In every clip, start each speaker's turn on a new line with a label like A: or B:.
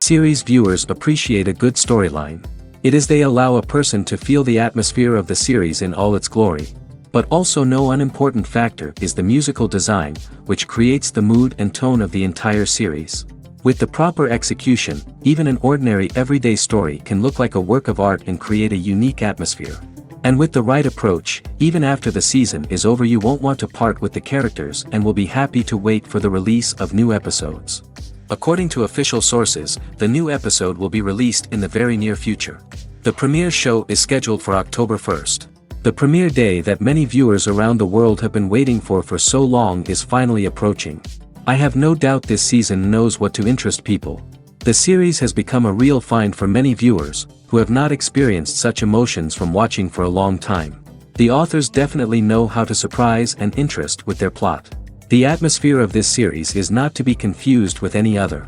A: Series viewers appreciate a good storyline. It is they allow a person to feel the atmosphere of the series in all its glory. But also no unimportant factor is the musical design, which creates the mood and tone of the entire series. With the proper execution, even an ordinary everyday story can look like a work of art and create a unique atmosphere. And with the right approach, even after the season is over you won't want to part with the characters and will be happy to wait for the release of new episodes. According to official sources, the new episode will be released in the very near future. The premiere show is scheduled for October 1st. The premiere day that many viewers around the world have been waiting for so long is finally approaching. I have no doubt this season knows what to interest people. The series has become a real find for many viewers, who have not experienced such emotions from watching for a long time. The authors definitely know how to surprise and interest with their plot. The atmosphere of this series is not to be confused with any other.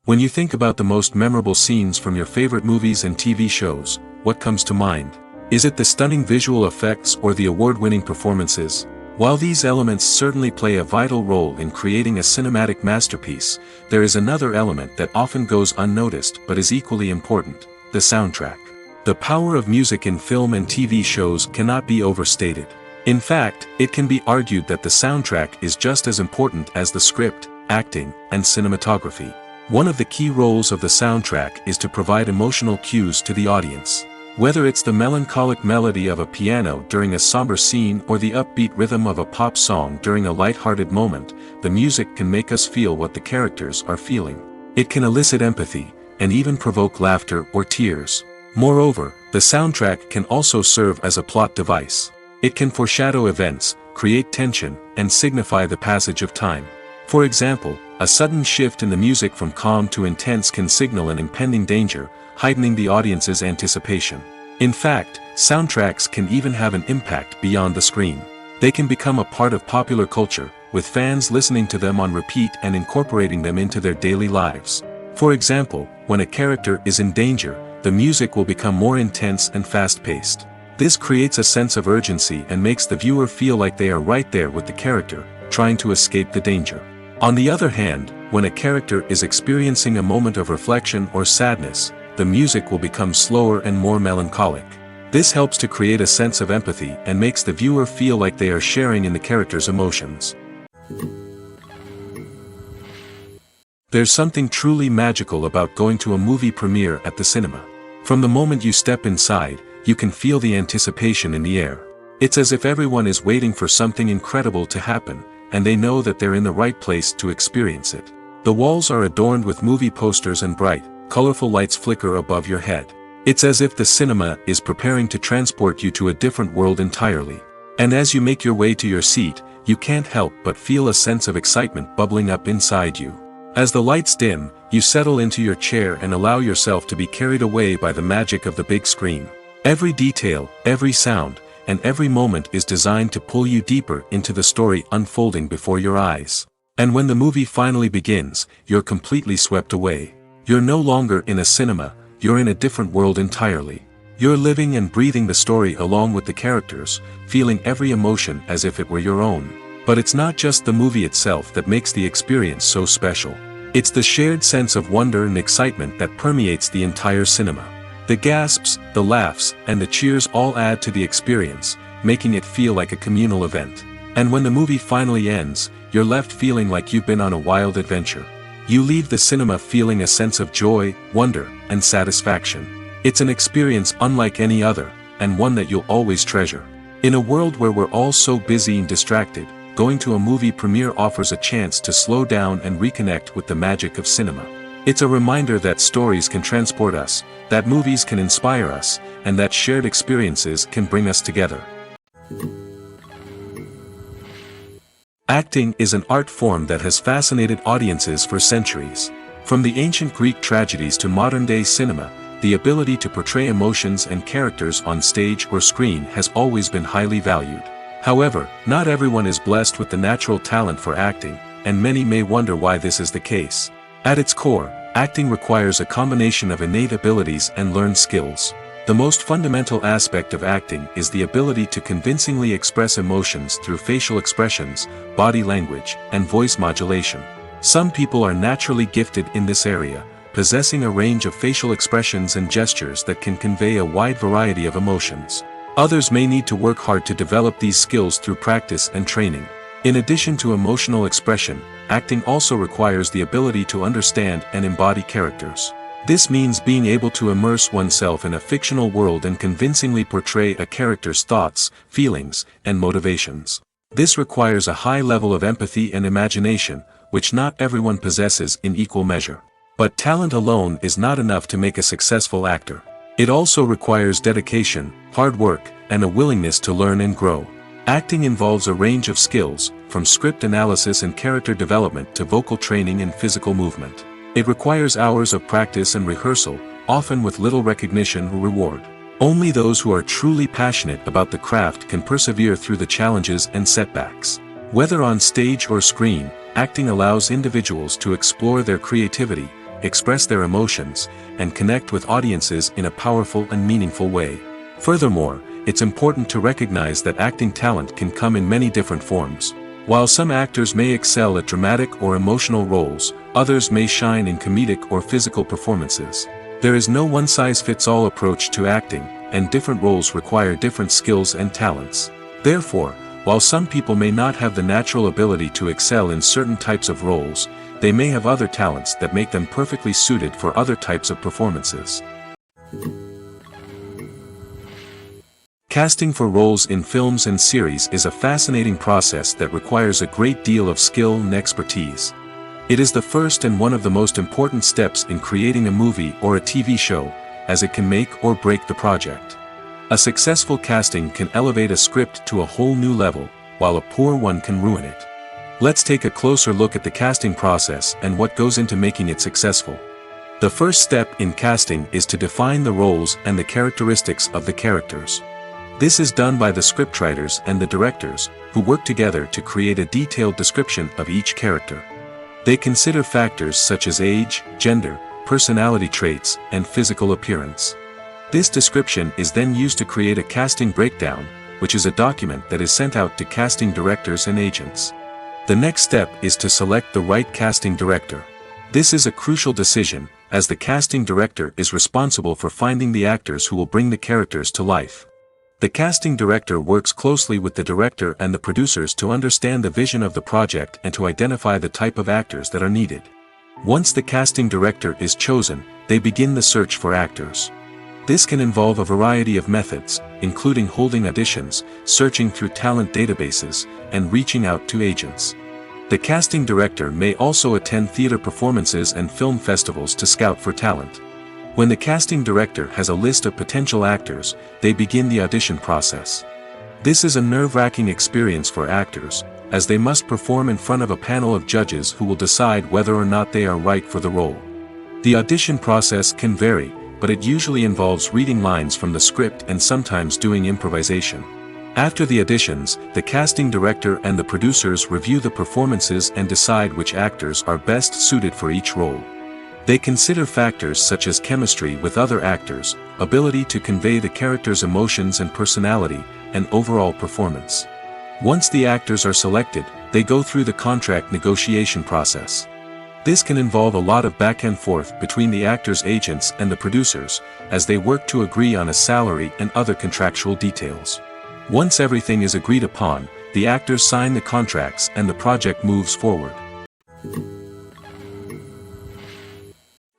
A: When you think about the most memorable scenes from your favorite movies and TV shows, what comes to mind? Is it the stunning visual effects or the award-winning performances? While these elements certainly play a vital role in creating a cinematic masterpiece, there is another element that often goes unnoticed but is equally important: the soundtrack. The power of music in film and TV shows cannot be overstated. In fact, it can be argued that the soundtrack is just as important as the script, acting, and cinematography. One of the key roles of the soundtrack is to provide emotional cues to the audience. Whether it's the melancholic melody of a piano during a somber scene or the upbeat rhythm of a pop song during a light-hearted moment, the music can make us feel what the characters are feeling. It can elicit empathy, and even provoke laughter or tears. Moreover, the soundtrack can also serve as a plot device. It can foreshadow events, create tension, and signify the passage of time. For example, a sudden shift in the music from calm to intense can signal an impending danger, heightening the audience's anticipation. In fact, soundtracks can even have an impact beyond the screen. They can become a part of popular culture, with fans listening to them on repeat and incorporating them into their daily lives. For example, when a character is in danger, the music will become more intense and fast-paced. This creates a sense of urgency and makes the viewer feel like they are right there with the character, trying to escape the danger. On the other hand, when a character is experiencing a moment of reflection or sadness, the music will become slower and more melancholic. This helps to create a sense of empathy and makes the viewer feel like they are sharing in the character's emotions. There's something truly magical about going to a movie premiere at the cinema. From the moment you step inside, you can feel the anticipation in the air. It's as if everyone is waiting for something incredible to happen, and they know that they're in the right place to experience it. The walls are adorned with movie posters and bright, colorful lights flicker above your head. It's as if the cinema is preparing to transport you to a different world entirely. And as you make your way to your seat, you can't help but feel a sense of excitement bubbling up inside you. As the lights dim, you settle into your chair and allow yourself to be carried away by the magic of the big screen. Every detail, every sound, and every moment is designed to pull you deeper into the story unfolding before your eyes. And when the movie finally begins, you're completely swept away. You're no longer in a cinema, you're in a different world entirely. You're living and breathing the story along with the characters, feeling every emotion as if it were your own. But it's not just the movie itself that makes the experience so special. It's the shared sense of wonder and excitement that permeates the entire cinema. The gasps, the laughs, and the cheers all add to the experience, making it feel like a communal event. And when the movie finally ends, you're left feeling like you've been on a wild adventure. You leave the cinema feeling a sense of joy, wonder, and satisfaction. It's an experience unlike any other, and one that you'll always treasure. In a world where we're all so busy and distracted, going to a movie premiere offers a chance to slow down and reconnect with the magic of cinema. It's a reminder that stories can transport us, that movies can inspire us, and that shared experiences can bring us together. Acting is an art form that has fascinated audiences for centuries. From the ancient Greek tragedies to modern-day cinema, the ability to portray emotions and characters on stage or screen has always been highly valued. However, not everyone is blessed with the natural talent for acting, and many may wonder why this is the case. At its core, acting requires a combination of innate abilities and learned skills. The most fundamental aspect of acting is the ability to convincingly express emotions through facial expressions, body language, and voice modulation. Some people are naturally gifted in this area, possessing a range of facial expressions and gestures that can convey a wide variety of emotions. Others may need to work hard to develop these skills through practice and training. In addition to emotional expression, acting also requires the ability to understand and embody characters. This means being able to immerse oneself in a fictional world and convincingly portray a character's thoughts, feelings, and motivations. This requires a high level of empathy and imagination, which not everyone possesses in equal measure. But talent alone is not enough to make a successful actor. It also requires dedication, hard work, and a willingness to learn and grow. Acting involves a range of skills, from script analysis and character development to vocal training and physical movement. It requires hours of practice and rehearsal, often with little recognition or reward. Only those who are truly passionate about the craft can persevere through the challenges and setbacks. Whether on stage or screen, acting allows individuals to explore their creativity, express their emotions, and connect with audiences in a powerful and meaningful way. Furthermore, it's important to recognize that acting talent can come in many different forms. While some actors may excel at dramatic or emotional roles, others may shine in comedic or physical performances. There is no one-size-fits-all approach to acting, and different roles require different skills and talents. Therefore, while some people may not have the natural ability to excel in certain types of roles, they may have other talents that make them perfectly suited for other types of performances. Casting for roles in films and series is a fascinating process that requires a great deal of skill and expertise. It is the first and one of the most important steps in creating a movie or a TV show, as it can make or break the project. A successful casting can elevate a script to a whole new level, while a poor one can ruin it. Let's take a closer look at the casting process and what goes into making it successful. The first step in casting is to define the roles and the characteristics of the characters. This is done by the scriptwriters and the directors, who work together to create a detailed description of each character. They consider factors such as age, gender, personality traits, and physical appearance. This description is then used to create a casting breakdown, which is a document that is sent out to casting directors and agents. The next step is to select the right casting director. This is a crucial decision, as the casting director is responsible for finding the actors who will bring the characters to life. The casting director works closely with the director and the producers to understand the vision of the project and to identify the type of actors that are needed. Once the casting director is chosen, they begin the search for actors. This can involve a variety of methods, including holding auditions, searching through talent databases, and reaching out to agents. The casting director may also attend theater performances and film festivals to scout for talent. When the casting director has a list of potential actors, they begin the audition process. This is a nerve-wracking experience for actors, as they must perform in front of a panel of judges who will decide whether or not they are right for the role. The audition process can vary, but it usually involves reading lines from the script and sometimes doing improvisation. After the auditions, the casting director and the producers review the performances and decide which actors are best suited for each role. They consider factors such as chemistry with other actors, ability to convey the character's emotions and personality, and overall performance. Once the actors are selected, they go through the contract negotiation process. This can involve a lot of back and forth between the actors' agents and the producers, as they work to agree on a salary and other contractual details. Once everything is agreed upon, the actors sign the contracts and the project moves forward.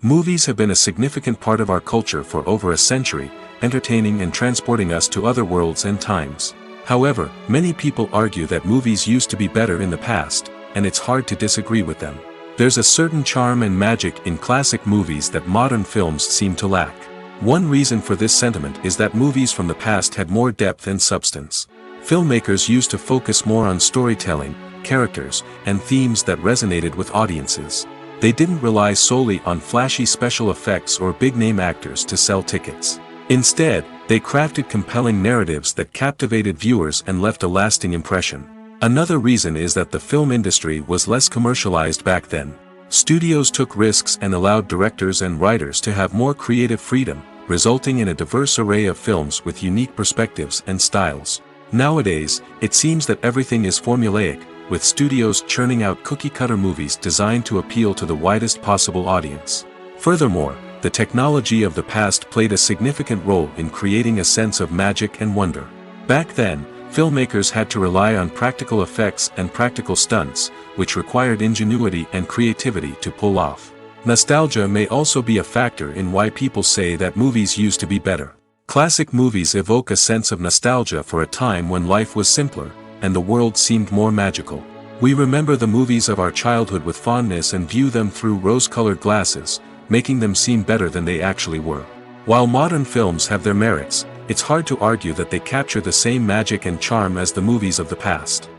A: Movies have been a significant part of our culture for over a century, entertaining and transporting us to other worlds and times. However, many people argue that movies used to be better in the past, and it's hard to disagree with them. There's a certain charm and magic in classic movies that modern films seem to lack. One reason for this sentiment is that movies from the past had more depth and substance. Filmmakers used to focus more on storytelling, characters, and themes that resonated with audiences. They didn't rely solely on flashy special effects or big-name actors to sell tickets. Instead, they crafted compelling narratives that captivated viewers and left a lasting impression. Another reason is that the film industry was less commercialized back then. Studios took risks and allowed directors and writers to have more creative freedom, resulting in a diverse array of films with unique perspectives and styles. Nowadays, it seems that everything is formulaic, with studios churning out cookie-cutter movies designed to appeal to the widest possible audience. Furthermore, the technology of the past played a significant role in creating a sense of magic and wonder. Back then, filmmakers had to rely on practical effects and practical stunts, which required ingenuity and creativity to pull off. Nostalgia may also be a factor in why people say that movies used to be better. Classic movies evoke a sense of nostalgia for a time when life was simpler, and the world seemed more magical. We remember the movies of our childhood with fondness and view them through rose-colored glasses, making them seem better than they actually were. While modern films have their merits, it's hard to argue that they capture the same magic and charm as the movies of the past.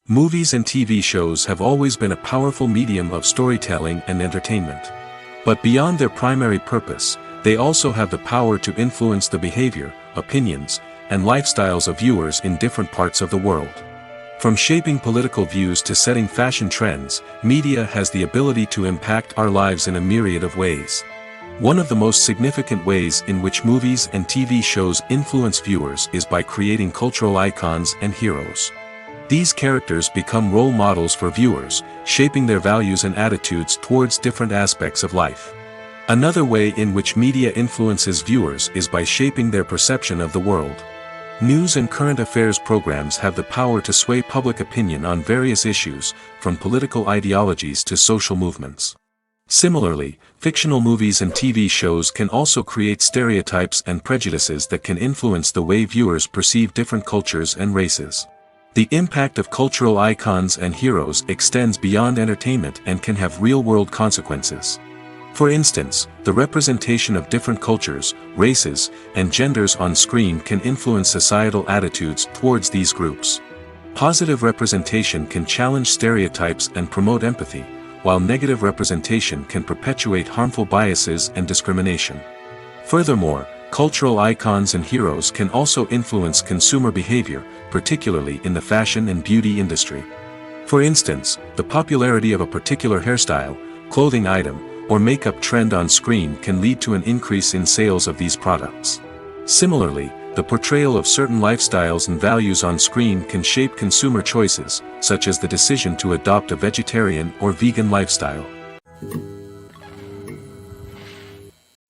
A: Movies and TV shows have always been a powerful medium of storytelling and entertainment. But beyond their primary purpose, they also have the power to influence the behavior, opinions, and lifestyles of viewers in different parts of the world. From shaping political views to setting fashion trends, media has the ability to impact our lives in a myriad of ways. One of the most significant ways in which movies and TV shows influence viewers is by creating cultural icons and heroes. These characters become role models for viewers, shaping their values and attitudes towards different aspects of life. Another way in which media influences viewers is by shaping their perception of the world. News and current affairs programs have the power to sway public opinion on various issues, from political ideologies to social movements. Similarly, fictional movies and TV shows can also create stereotypes and prejudices that can influence the way viewers perceive different cultures and races. The impact of cultural icons and heroes extends beyond entertainment and can have real-world consequences. For instance, the representation of different cultures, races, and genders on screen can influence societal attitudes towards these groups. Positive representation can challenge stereotypes and promote empathy, while negative representation can perpetuate harmful biases and discrimination. Furthermore, cultural icons and heroes can also influence consumer behavior, particularly in the fashion and beauty industry. For instance, the popularity of a particular hairstyle, clothing item, or makeup trend on screen can lead to an increase in sales of these products. Similarly, the portrayal of certain lifestyles and values on screen can shape consumer choices, such as the decision to adopt a vegetarian or vegan lifestyle.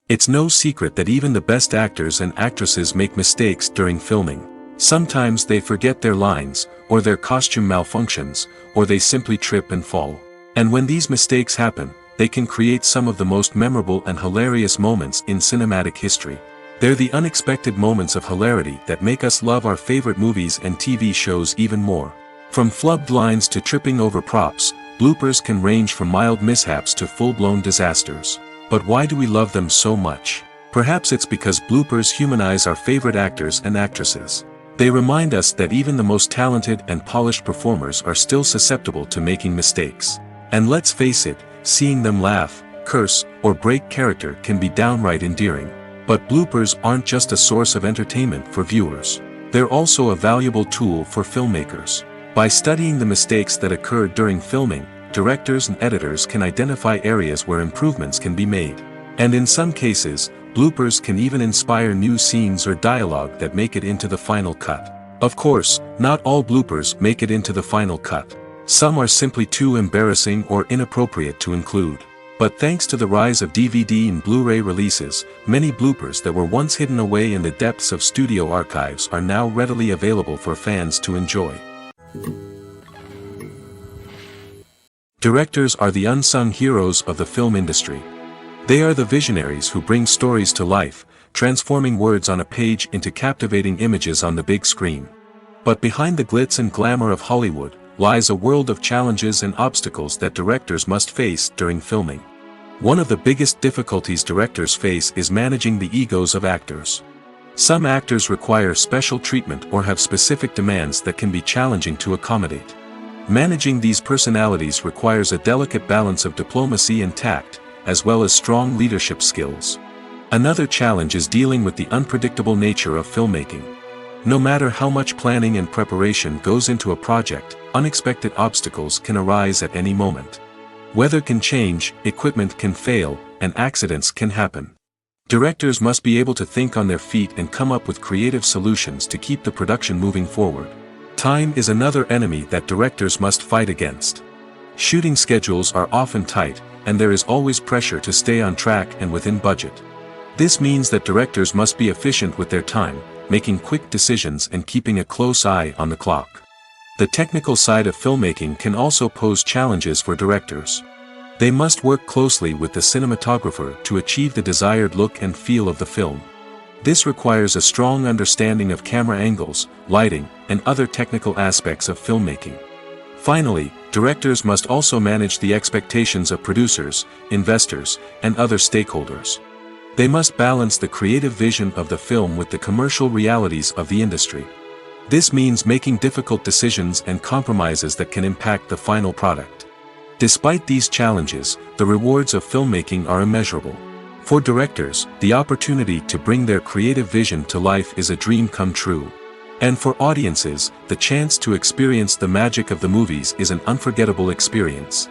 A: It's no secret that even the best actors and actresses make mistakes during filming. Sometimes they forget their lines, or their costume malfunctions, or they simply trip and fall. And when these mistakes happen, they can create some of the most memorable and hilarious moments in cinematic history. They're the unexpected moments of hilarity that make us love our favorite movies and TV shows even more. From flubbed lines to tripping over props, bloopers can range from mild mishaps to full-blown disasters. But why do we love them so much? Perhaps it's because bloopers humanize our favorite actors and actresses. They remind us that even the most talented and polished performers are still susceptible to making mistakes. And let's face it, seeing them laugh, curse, or break character can be downright endearing. But bloopers aren't just a source of entertainment for viewers. They're also a valuable tool for filmmakers. By studying the mistakes that occurred during filming, directors and editors can identify areas where improvements can be made. And in some cases, bloopers can even inspire new scenes or dialogue that make it into the final cut. Of course, not all bloopers make it into the final cut. Some are simply too embarrassing or inappropriate to include. But thanks to the rise of DVD and Blu-ray releases, many bloopers that were once hidden away in the depths of studio archives are now readily available for fans to enjoy. Directors are the unsung heroes of the film industry. They are the visionaries who bring stories to life, transforming words on a page into captivating images on the big screen. But behind the glitz and glamour of Hollywood lies a world of challenges and obstacles that directors must face during filming. One of the biggest difficulties directors face is managing the egos of actors. Some actors require special treatment or have specific demands that can be challenging to accommodate. Managing these personalities requires a delicate balance of diplomacy and tact, as well as strong leadership skills. Another challenge is dealing with the unpredictable nature of filmmaking. No matter how much planning and preparation goes into a project, unexpected obstacles can arise at any moment. Weather can change, equipment can fail, and accidents can happen. Directors must be able to think on their feet and come up with creative solutions to keep the production moving forward. Time is another enemy that directors must fight against. Shooting schedules are often tight, and there is always pressure to stay on track and within budget. This means that directors must be efficient with their time, making quick decisions and keeping a close eye on the clock. The technical side of filmmaking can also pose challenges for directors. They must work closely with the cinematographer to achieve the desired look and feel of the film. This requires a strong understanding of camera angles, lighting, and other technical aspects of filmmaking. Finally, directors must also manage the expectations of producers, investors, and other stakeholders. They must balance the creative vision of the film with the commercial realities of the industry. This means making difficult decisions and compromises that can impact the final product. Despite these challenges, the rewards of filmmaking are immeasurable. For directors, the opportunity to bring their creative vision to life is a dream come true. And for audiences, the chance to experience the magic of the movies is an unforgettable experience.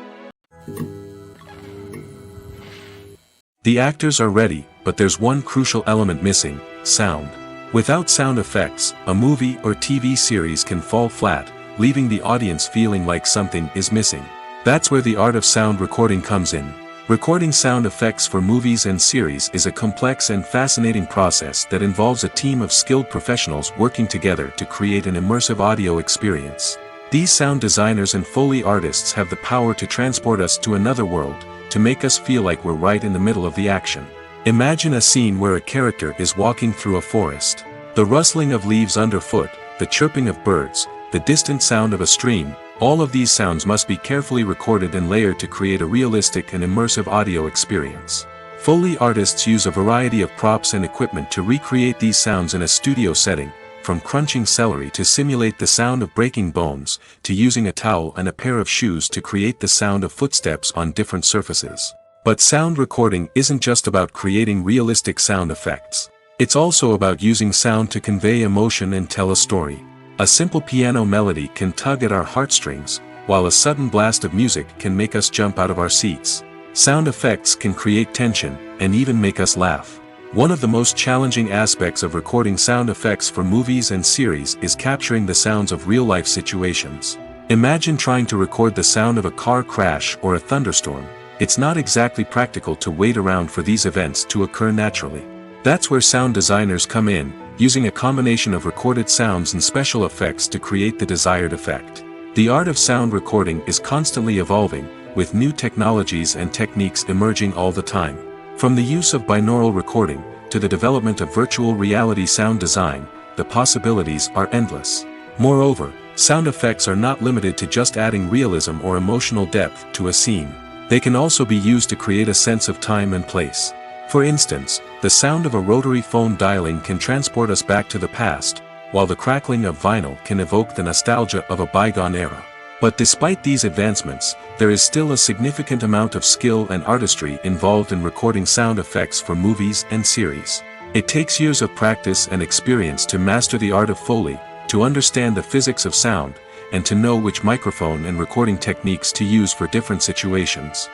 A: The actors are ready, but there's one crucial element missing: sound. Without sound effects, a movie or TV series can fall flat, leaving the audience feeling like something is missing. That's where the art of sound recording comes in. Recording sound effects for movies and series is a complex and fascinating process that involves a team of skilled professionals working together to create an immersive audio experience. These sound designers and Foley artists have the power to transport us to another world, to make us feel like we're right in the middle of the action. Imagine a scene where a character is walking through a forest. The rustling of leaves underfoot, the chirping of birds, the distant sound of a stream, all of these sounds must be carefully recorded and layered to create a realistic and immersive audio experience. Foley artists use a variety of props and equipment to recreate these sounds in a studio setting, from crunching celery to simulate the sound of breaking bones, to using a towel and a pair of shoes to create the sound of footsteps on different surfaces. But sound recording isn't just about creating realistic sound effects. It's also about using sound to convey emotion and tell a story. A simple piano melody can tug at our heartstrings, while a sudden blast of music can make us jump out of our seats. Sound effects can create tension, and even make us laugh. One of the most challenging aspects of recording sound effects for movies and series is capturing the sounds of real-life situations. Imagine trying to record the sound of a car crash or a thunderstorm. It's not exactly practical to wait around for these events to occur naturally. That's where sound designers come in, using a combination of recorded sounds and special effects to create the desired effect. The art of sound recording is constantly evolving, with new technologies and techniques emerging all the time. From the use of binaural recording, to the development of virtual reality sound design, the possibilities are endless. Moreover, sound effects are not limited to just adding realism or emotional depth to a scene. They can also be used to create a sense of time and place. For instance, the sound of a rotary phone dialing can transport us back to the past, while the crackling of vinyl can evoke the nostalgia of a bygone era. But despite these advancements, there is still a significant amount of skill and artistry involved in recording sound effects for movies and series. It takes years of practice and experience to master the art of Foley, to understand the physics of sound, and to know which microphone and recording techniques to use for different situations.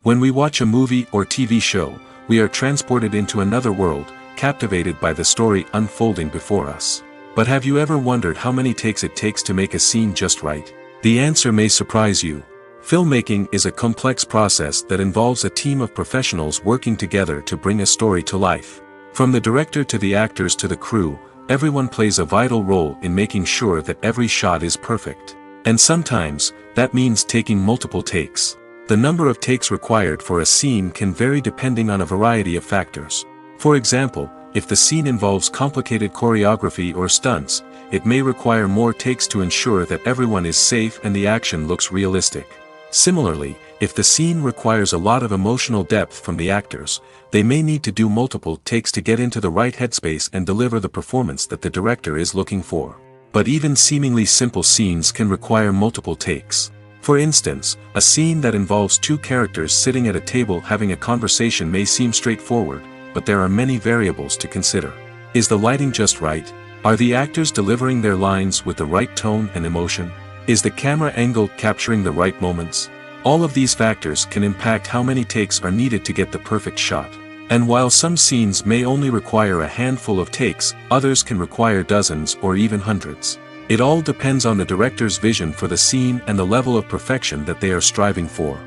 A: When we watch a movie or TV show, we are transported into another world, captivated by the story unfolding before us. But have you ever wondered how many takes it takes to make a scene just right? The answer may surprise you. Filmmaking is a complex process that involves a team of professionals working together to bring a story to life. From the director to the actors to the crew, everyone plays a vital role in making sure that every shot is perfect. And sometimes, that means taking multiple takes. The number of takes required for a scene can vary depending on a variety of factors. For example, if the scene involves complicated choreography or stunts, it may require more takes to ensure that everyone is safe and the action looks realistic. Similarly, if the scene requires a lot of emotional depth from the actors, they may need to do multiple takes to get into the right headspace and deliver the performance that the director is looking for. But even seemingly simple scenes can require multiple takes. For instance, a scene that involves two characters sitting at a table having a conversation may seem straightforward, but there are many variables to consider. Is the lighting just right? Are the actors delivering their lines with the right tone and emotion? Is the camera angle capturing the right moments? All of these factors can impact how many takes are needed to get the perfect shot. And while some scenes may only require a handful of takes, others can require dozens or even hundreds. It all depends on the director's vision for the scene and the level of perfection that they are striving for.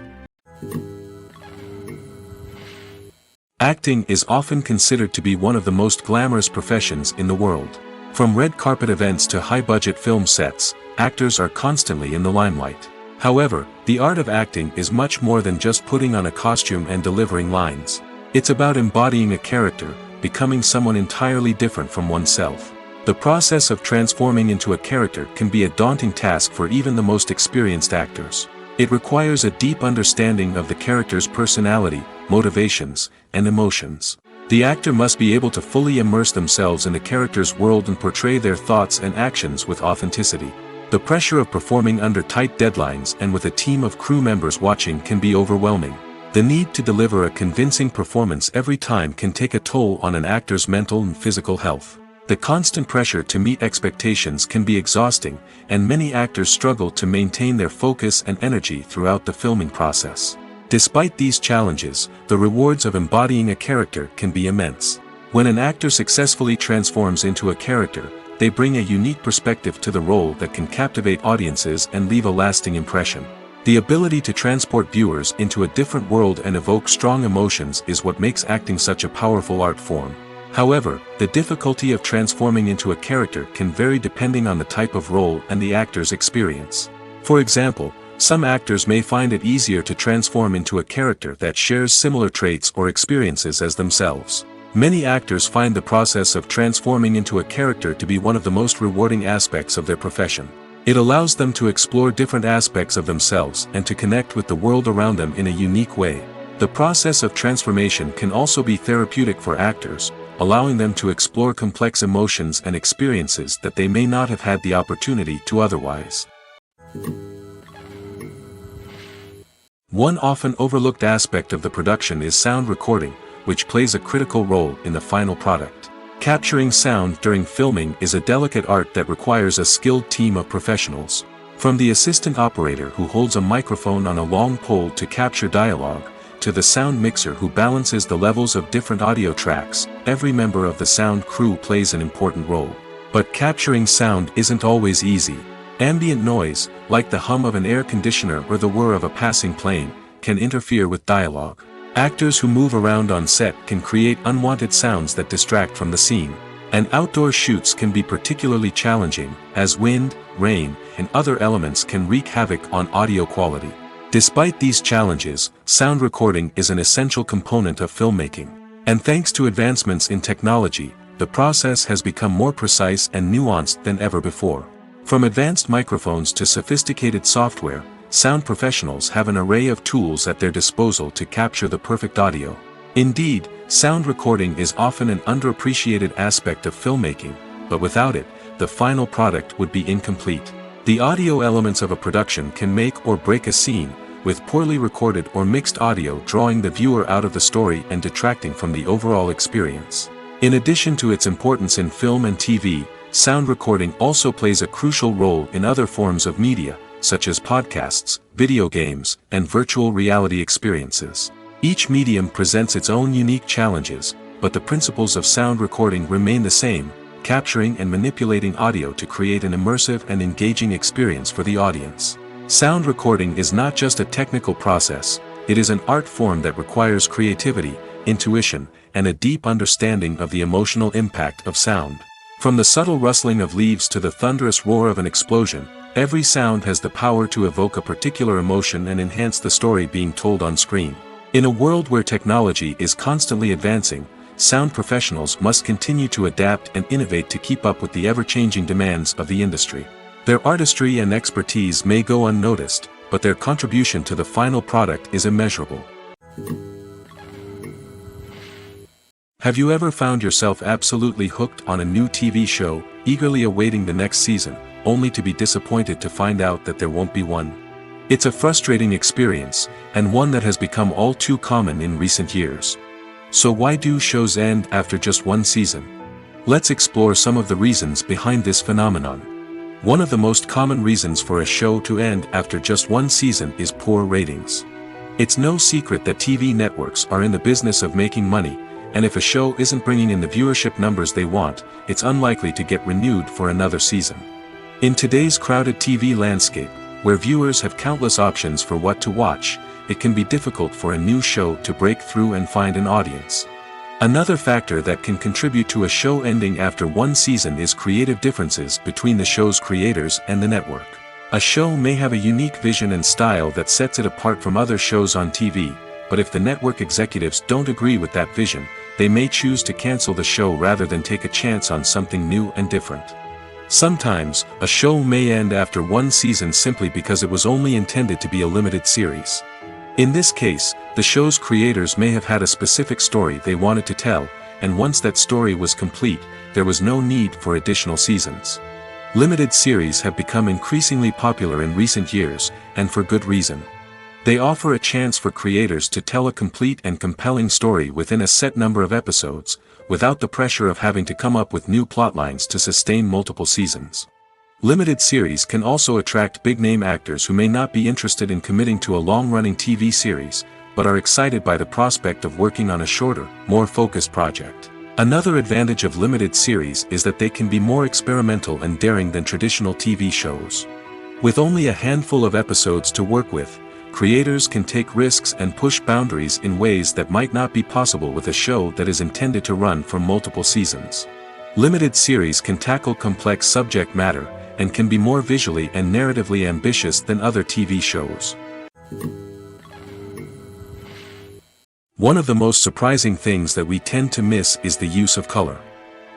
A: Acting is often considered to be one of the most glamorous professions in the world. From red carpet events to high-budget film sets, actors are constantly in the limelight. However, the art of acting is much more than just putting on a costume and delivering lines. It's about embodying a character, becoming someone entirely different from oneself. The process of transforming into a character can be a daunting task for even the most experienced actors. It requires a deep understanding of the character's personality, motivations, and emotions. The actor must be able to fully immerse themselves in the character's world and portray their thoughts and actions with authenticity. The pressure of performing under tight deadlines and with a team of crew members watching can be overwhelming. The need to deliver a convincing performance every time can take a toll on an actor's mental and physical health. The constant pressure to meet expectations can be exhausting, and many actors struggle to maintain their focus and energy throughout the filming process. Despite these challenges, the rewards of embodying a character can be immense. When an actor successfully transforms into a character, they bring a unique perspective to the role that can captivate audiences and leave a lasting impression. The ability to transport viewers into a different world and evoke strong emotions is what makes acting such a powerful art form. However, the difficulty of transforming into a character can vary depending on the type of role and the actor's experience. For example, some actors may find it easier to transform into a character that shares similar traits or experiences as themselves. Many actors find the process of transforming into a character to be one of the most rewarding aspects of their profession. It allows them to explore different aspects of themselves and to connect with the world around them in a unique way. The process of transformation can also be therapeutic for actors, allowing them to explore complex emotions and experiences that they may not have had the opportunity to otherwise. One often overlooked aspect of the production is sound recording, which plays a critical role in the final product. Capturing sound during filming is a delicate art that requires a skilled team of professionals. From the assistant operator who holds a microphone on a long pole to capture dialogue, to the sound mixer who balances the levels of different audio tracks, every member of the sound crew plays an important role. But capturing sound isn't always easy. Ambient noise, like the hum of an air conditioner or the whir of a passing plane, can interfere with dialogue. Actors who move around on set can create unwanted sounds that distract from the scene. And outdoor shoots can be particularly challenging, as wind, rain, and other elements can wreak havoc on audio quality. Despite these challenges, sound recording is an essential component of filmmaking. And thanks to advancements in technology, the process has become more precise and nuanced than ever before. From advanced microphones to sophisticated software, sound professionals have an array of tools at their disposal to capture the perfect audio. Indeed, sound recording is often an underappreciated aspect of filmmaking, but without it, the final product would be incomplete. The audio elements of a production can make or break a scene, with poorly recorded or mixed audio drawing the viewer out of the story and detracting from the overall experience. In addition to its importance in film and TV, sound recording also plays a crucial role in other forms of media, such as podcasts, video games, and virtual reality experiences. Each medium presents its own unique challenges, but the principles of sound recording remain the same, capturing and manipulating audio to create an immersive and engaging experience for the audience. Sound recording is not just a technical process, it is an art form that requires creativity, intuition, and a deep understanding of the emotional impact of sound. From the subtle rustling of leaves to the thunderous roar of an explosion, every sound has the power to evoke a particular emotion and enhance the story being told on screen. In a world where technology is constantly advancing, sound professionals must continue to adapt and innovate to keep up with the ever-changing demands of the industry. Their artistry and expertise may go unnoticed, but their contribution to the final product is immeasurable. Have you ever found yourself absolutely hooked on a new TV show, eagerly awaiting the next season, only to be disappointed to find out that there won't be one? It's a frustrating experience, and one that has become all too common in recent years. So why do shows end after just one season? Let's explore some of the reasons behind this phenomenon. One of the most common reasons for a show to end after just one season is poor ratings. It's no secret that TV networks are in the business of making money, and if a show isn't bringing in the viewership numbers they want, it's unlikely to get renewed for another season. In today's crowded TV landscape, where viewers have countless options for what to watch, it can be difficult for a new show to break through and find an audience. Another factor that can contribute to a show ending after one season is creative differences between the show's creators and the network. A show may have a unique vision and style that sets it apart from other shows on TV, but if the network executives don't agree with that vision, they may choose to cancel the show rather than take a chance on something new and different. Sometimes, a show may end after one season simply because it was only intended to be a limited series. In this case, the show's creators may have had a specific story they wanted to tell, and once that story was complete, there was no need for additional seasons. Limited series have become increasingly popular in recent years, and for good reason. They offer a chance for creators to tell a complete and compelling story within a set number of episodes, without the pressure of having to come up with new plotlines to sustain multiple seasons. Limited series can also attract big-name actors who may not be interested in committing to a long-running TV series, but are excited by the prospect of working on a shorter, more focused project. Another advantage of limited series is that they can be more experimental and daring than traditional TV shows. With only a handful of episodes to work with, creators can take risks and push boundaries in ways that might not be possible with a show that is intended to run for multiple seasons. Limited series can tackle complex subject matter, and can be more visually and narratively ambitious than other TV shows. One of the most surprising things that we tend to miss is the use of color.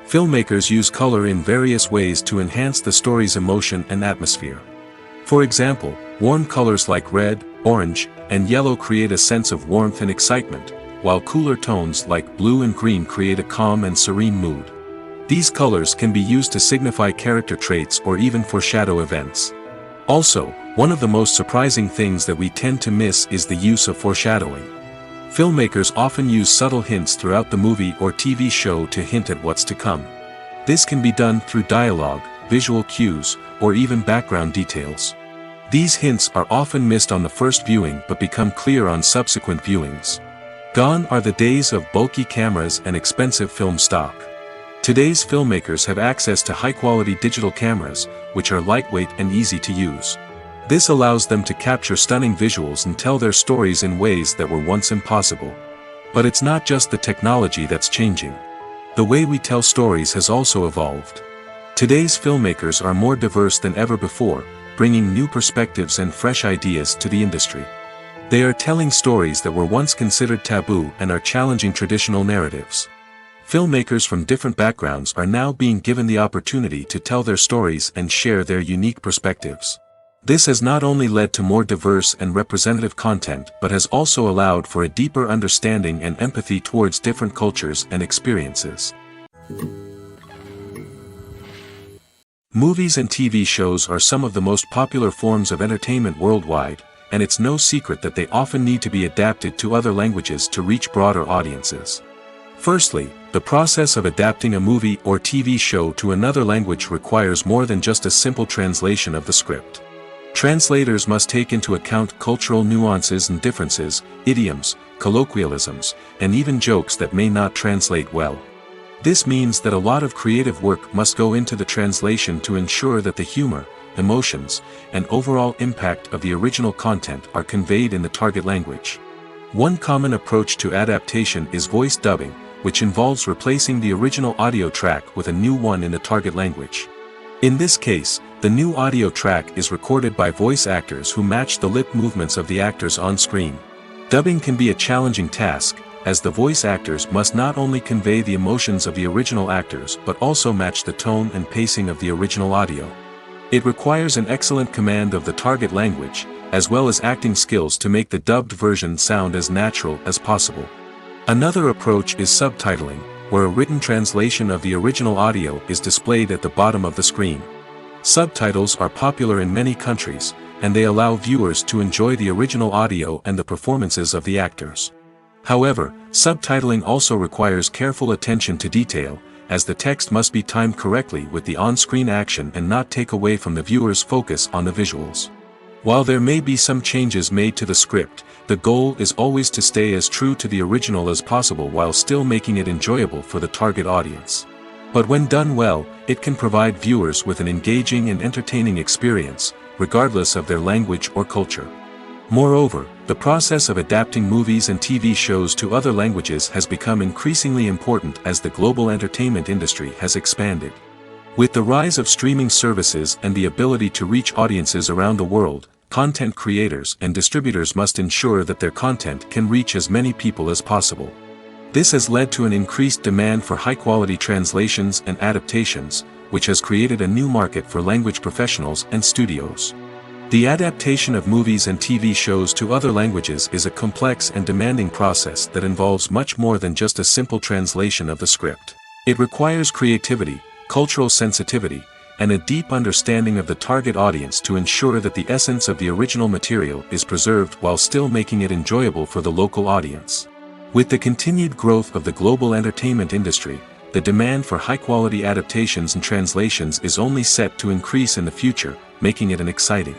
A: Filmmakers use color in various ways to enhance the story's emotion and atmosphere. For example, warm colors like red, orange, and yellow create a sense of warmth and excitement, while cooler tones like blue and green create a calm and serene mood. These colors can be used to signify character traits or even foreshadow events. Also, one of the most surprising things that we tend to miss is the use of foreshadowing. Filmmakers often use subtle hints throughout the movie or TV show to hint at what's to come. This can be done through dialogue, visual cues, or even background details. These hints are often missed on the first viewing but become clear on subsequent viewings. Gone are the days of bulky cameras and expensive film stock. Today's filmmakers have access to high-quality digital cameras, which are lightweight and easy to use. This allows them to capture stunning visuals and tell their stories in ways that were once impossible. But it's not just the technology that's changing. The way we tell stories has also evolved. Today's filmmakers are more diverse than ever before, bringing new perspectives and fresh ideas to the industry. They are telling stories that were once considered taboo and are challenging traditional narratives. Filmmakers from different backgrounds are now being given the opportunity to tell their stories and share their unique perspectives. This has not only led to more diverse and representative content but has also allowed for a deeper understanding and empathy towards different cultures and experiences. Movies and TV shows are some of the most popular forms of entertainment worldwide, and it's no secret that they often need to be adapted to other languages to reach broader audiences. Firstly, the process of adapting a movie or TV show to another language requires more than just a simple translation of the script. Translators must take into account cultural nuances and differences, idioms, colloquialisms, and even jokes that may not translate well. This means that a lot of creative work must go into the translation to ensure that the humor, emotions, and overall impact of the original content are conveyed in the target language. One common approach to adaptation is voice dubbing, which involves replacing the original audio track with a new one in the target language. In this case, the new audio track is recorded by voice actors who match the lip movements of the actors on screen. Dubbing can be a challenging task, as the voice actors must not only convey the emotions of the original actors but also match the tone and pacing of the original audio. It requires an excellent command of the target language, as well as acting skills to make the dubbed version sound as natural as possible. Another approach is subtitling, where a written translation of the original audio is displayed at the bottom of the screen. Subtitles are popular in many countries, and they allow viewers to enjoy the original audio and the performances of the actors. However, subtitling also requires careful attention to detail, as the text must be timed correctly with the on-screen action and not take away from the viewer's focus on the visuals. While there may be some changes made to the script, the goal is always to stay as true to the original as possible while still making it enjoyable for the target audience. But when done well, it can provide viewers with an engaging and entertaining experience, regardless of their language or culture. Moreover, the process of adapting movies and TV shows to other languages has become increasingly important as the global entertainment industry has expanded. With the rise of streaming services and the ability to reach audiences around the world, content creators and distributors must ensure that their content can reach as many people as possible. This has led to an increased demand for high-quality translations and adaptations, which has created a new market for language professionals and studios. The adaptation of movies and TV shows to other languages is a complex and demanding process that involves much more than just a simple translation of the script. It requires creativity, cultural sensitivity, and a deep understanding of the target audience to ensure that the essence of the original material is preserved while still making it enjoyable for the local audience. With the continued growth of the global entertainment industry, the demand for high-quality adaptations and translations is only set to increase in the future, making it an exciting.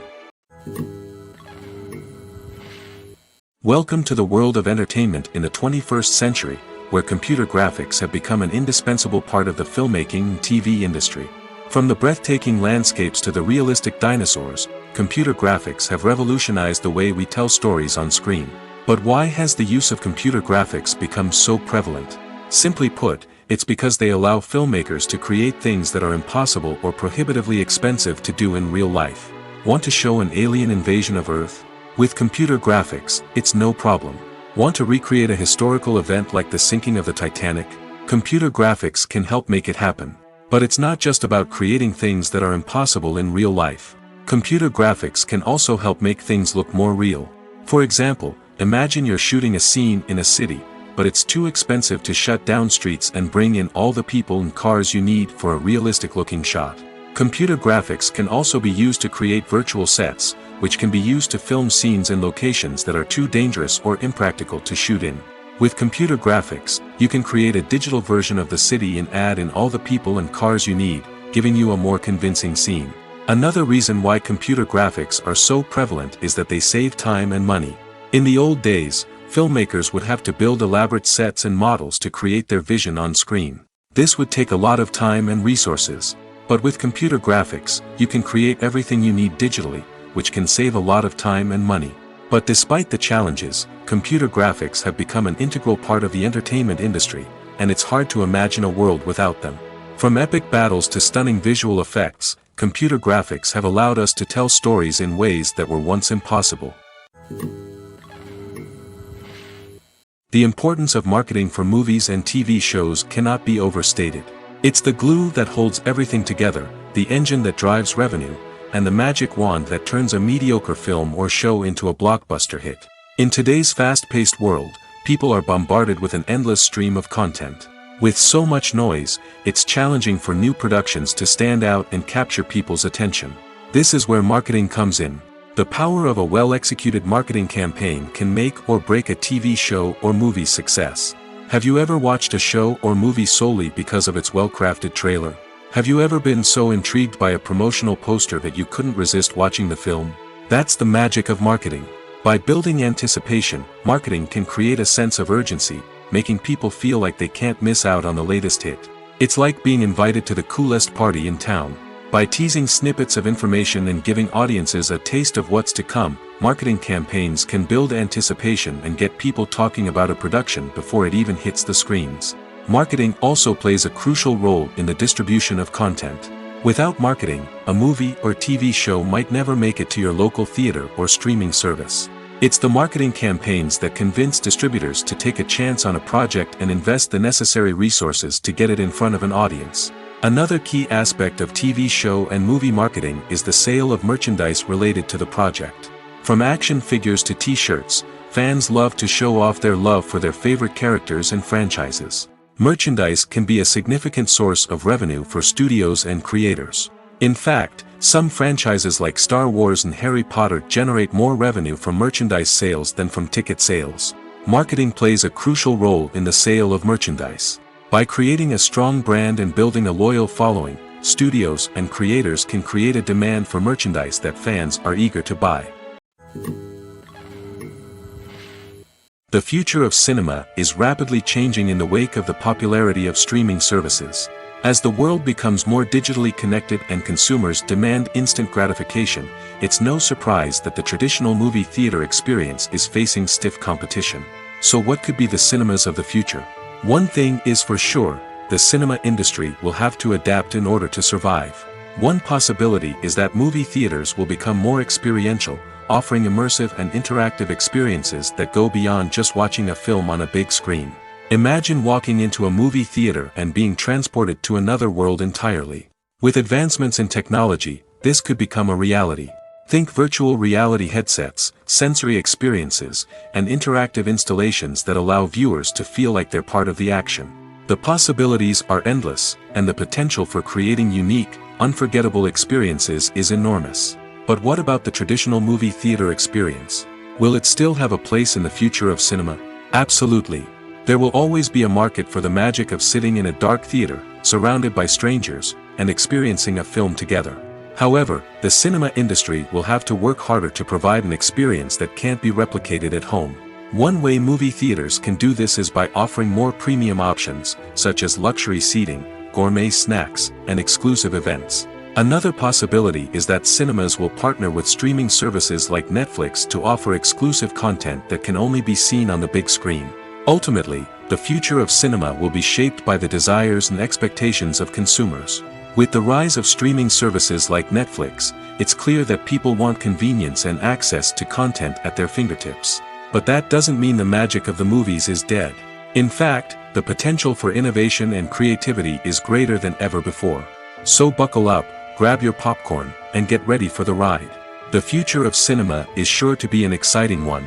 A: Welcome to the world of entertainment in the 21st century, where computer graphics have become an indispensable part of the filmmaking and TV industry. From the breathtaking landscapes to the realistic dinosaurs, computer graphics have revolutionized the way we tell stories on screen. But why has the use of computer graphics become so prevalent? Simply put, it's because they allow filmmakers to create things that are impossible or prohibitively expensive to do in real life. Want to show an alien invasion of Earth? With computer graphics, it's no problem. Want to recreate a historical event like the sinking of the Titanic? Computer graphics can help make it happen. But it's not just about creating things that are impossible in real life. Computer graphics can also help make things look more real. For example, imagine you're shooting a scene in a city, but it's too expensive to shut down streets and bring in all the people and cars you need for a realistic-looking shot. Computer graphics can also be used to create virtual sets, which can be used to film scenes in locations that are too dangerous or impractical to shoot in. With computer graphics, you can create a digital version of the city and add in all the people and cars you need, giving you a more convincing scene. Another reason why computer graphics are so prevalent is that they save time and money. In the old days, filmmakers would have to build elaborate sets and models to create their vision on screen. This would take a lot of time and resources. But with computer graphics, you can create everything you need digitally, which can save a lot of time and money. But despite the challenges, computer graphics have become an integral part of the entertainment industry, and it's hard to imagine a world without them. From epic battles to stunning visual effects, computer graphics have allowed us to tell stories in ways that were once impossible. The importance of marketing for movies and TV shows cannot be overstated. It's the glue that holds everything together, the engine that drives revenue, and the magic wand that turns a mediocre film or show into a blockbuster hit. In today's fast-paced world, people are bombarded with an endless stream of content. With so much noise, it's challenging for new productions to stand out and capture people's attention. This is where marketing comes in. The power of a well-executed marketing campaign can make or break a TV show or movie's success. Have you ever watched a show or movie solely because of its well-crafted trailer? Have you ever been so intrigued by a promotional poster that you couldn't resist watching the film? That's the magic of marketing. By building anticipation, marketing can create a sense of urgency, making people feel like they can't miss out on the latest hit. It's like being invited to the coolest party in town. By teasing snippets of information and giving audiences a taste of what's to come, marketing campaigns can build anticipation and get people talking about a production before it even hits the screens. Marketing also plays a crucial role in the distribution of content. Without marketing, a movie or TV show might never make it to your local theater or streaming service. It's the marketing campaigns that convince distributors to take a chance on a project and invest the necessary resources to get it in front of an audience. Another key aspect of TV show and movie marketing is the sale of merchandise related to the project. From action figures to t-shirts, fans love to show off their love for their favorite characters and franchises. Merchandise can be a significant source of revenue for studios and creators. In fact, some franchises like Star Wars and Harry Potter generate more revenue from merchandise sales than from ticket sales. Marketing plays a crucial role in the sale of merchandise. By creating a strong brand and building a loyal following, studios and creators can create a demand for merchandise that fans are eager to buy. The future of cinema is rapidly changing in the wake of the popularity of streaming services. As the world becomes more digitally connected and consumers demand instant gratification, it's no surprise that the traditional movie theater experience is facing stiff competition. So what could be the cinemas of the future? One thing is for sure, the cinema industry will have to adapt in order to survive. One possibility is that movie theaters will become more experiential, offering immersive and interactive experiences that go beyond just watching a film on a big screen. Imagine walking into a movie theater and being transported to another world entirely. With advancements in technology, this could become a reality. Think virtual reality headsets, sensory experiences, and interactive installations that allow viewers to feel like they're part of the action. The possibilities are endless, and the potential for creating unique, unforgettable experiences is enormous. But what about the traditional movie theater experience? Will it still have a place in the future of cinema? Absolutely. There will always be a market for the magic of sitting in a dark theater, surrounded by strangers, and experiencing a film together. However, the cinema industry will have to work harder to provide an experience that can't be replicated at home. One way movie theaters can do this is by offering more premium options, such as luxury seating, gourmet snacks, and exclusive events. Another possibility is that cinemas will partner with streaming services like Netflix to offer exclusive content that can only be seen on the big screen. Ultimately, the future of cinema will be shaped by the desires and expectations of consumers. With the rise of streaming services like Netflix, it's clear that people want convenience and access to content at their fingertips. But that doesn't mean the magic of the movies is dead. In fact, the potential for innovation and creativity is greater than ever before. So buckle up, grab your popcorn, and get ready for the ride. The future of cinema is sure to be an exciting one.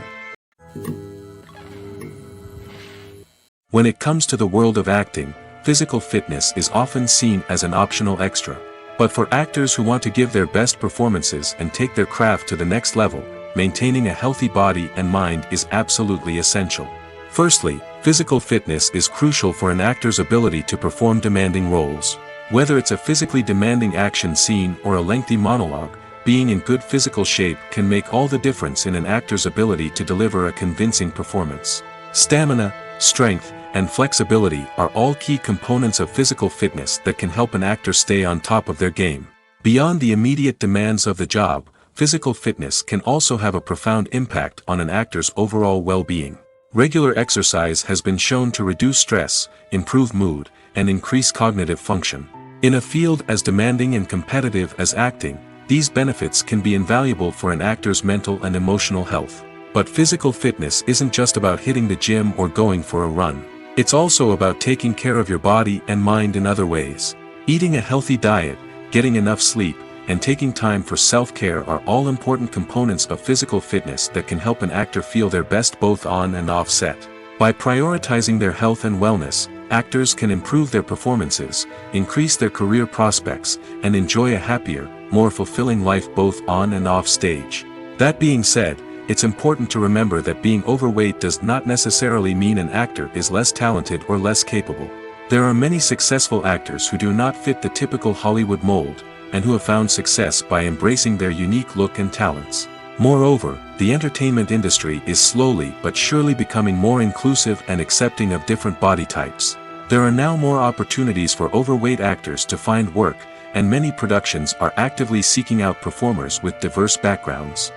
A: When it comes to the world of acting, physical fitness is often seen as an optional extra. But for actors who want to give their best performances and take their craft to the next level, maintaining a healthy body and mind is absolutely essential. Firstly, physical fitness is crucial for an actor's ability to perform demanding roles. Whether it's a physically demanding action scene or a lengthy monologue, being in good physical shape can make all the difference in an actor's ability to deliver a convincing performance. Stamina, strength, and flexibility are all key components of physical fitness that can help an actor stay on top of their game. Beyond the immediate demands of the job, physical fitness can also have a profound impact on an actor's overall well-being. Regular exercise has been shown to reduce stress, improve mood, and increase cognitive function. In a field as demanding and competitive as acting, these benefits can be invaluable for an actor's mental and emotional health. But physical fitness isn't just about hitting the gym or going for a run. It's also about taking care of your body and mind in other ways. Eating a healthy diet, getting enough sleep, and taking time for self-care are all important components of physical fitness that can help an actor feel their best both on and off set. By prioritizing their health and wellness, actors can improve their performances, increase their career prospects, and enjoy a happier, more fulfilling life both on and off stage. That being said, it's important to remember that being overweight does not necessarily mean an actor is less talented or less capable. There are many successful actors who do not fit the typical Hollywood mold, and who have found success by embracing their unique look and talents. Moreover, the entertainment industry is slowly but surely becoming more inclusive and accepting of different body types. There are now more opportunities for overweight actors to find work, and many productions are actively seeking out performers with diverse backgrounds.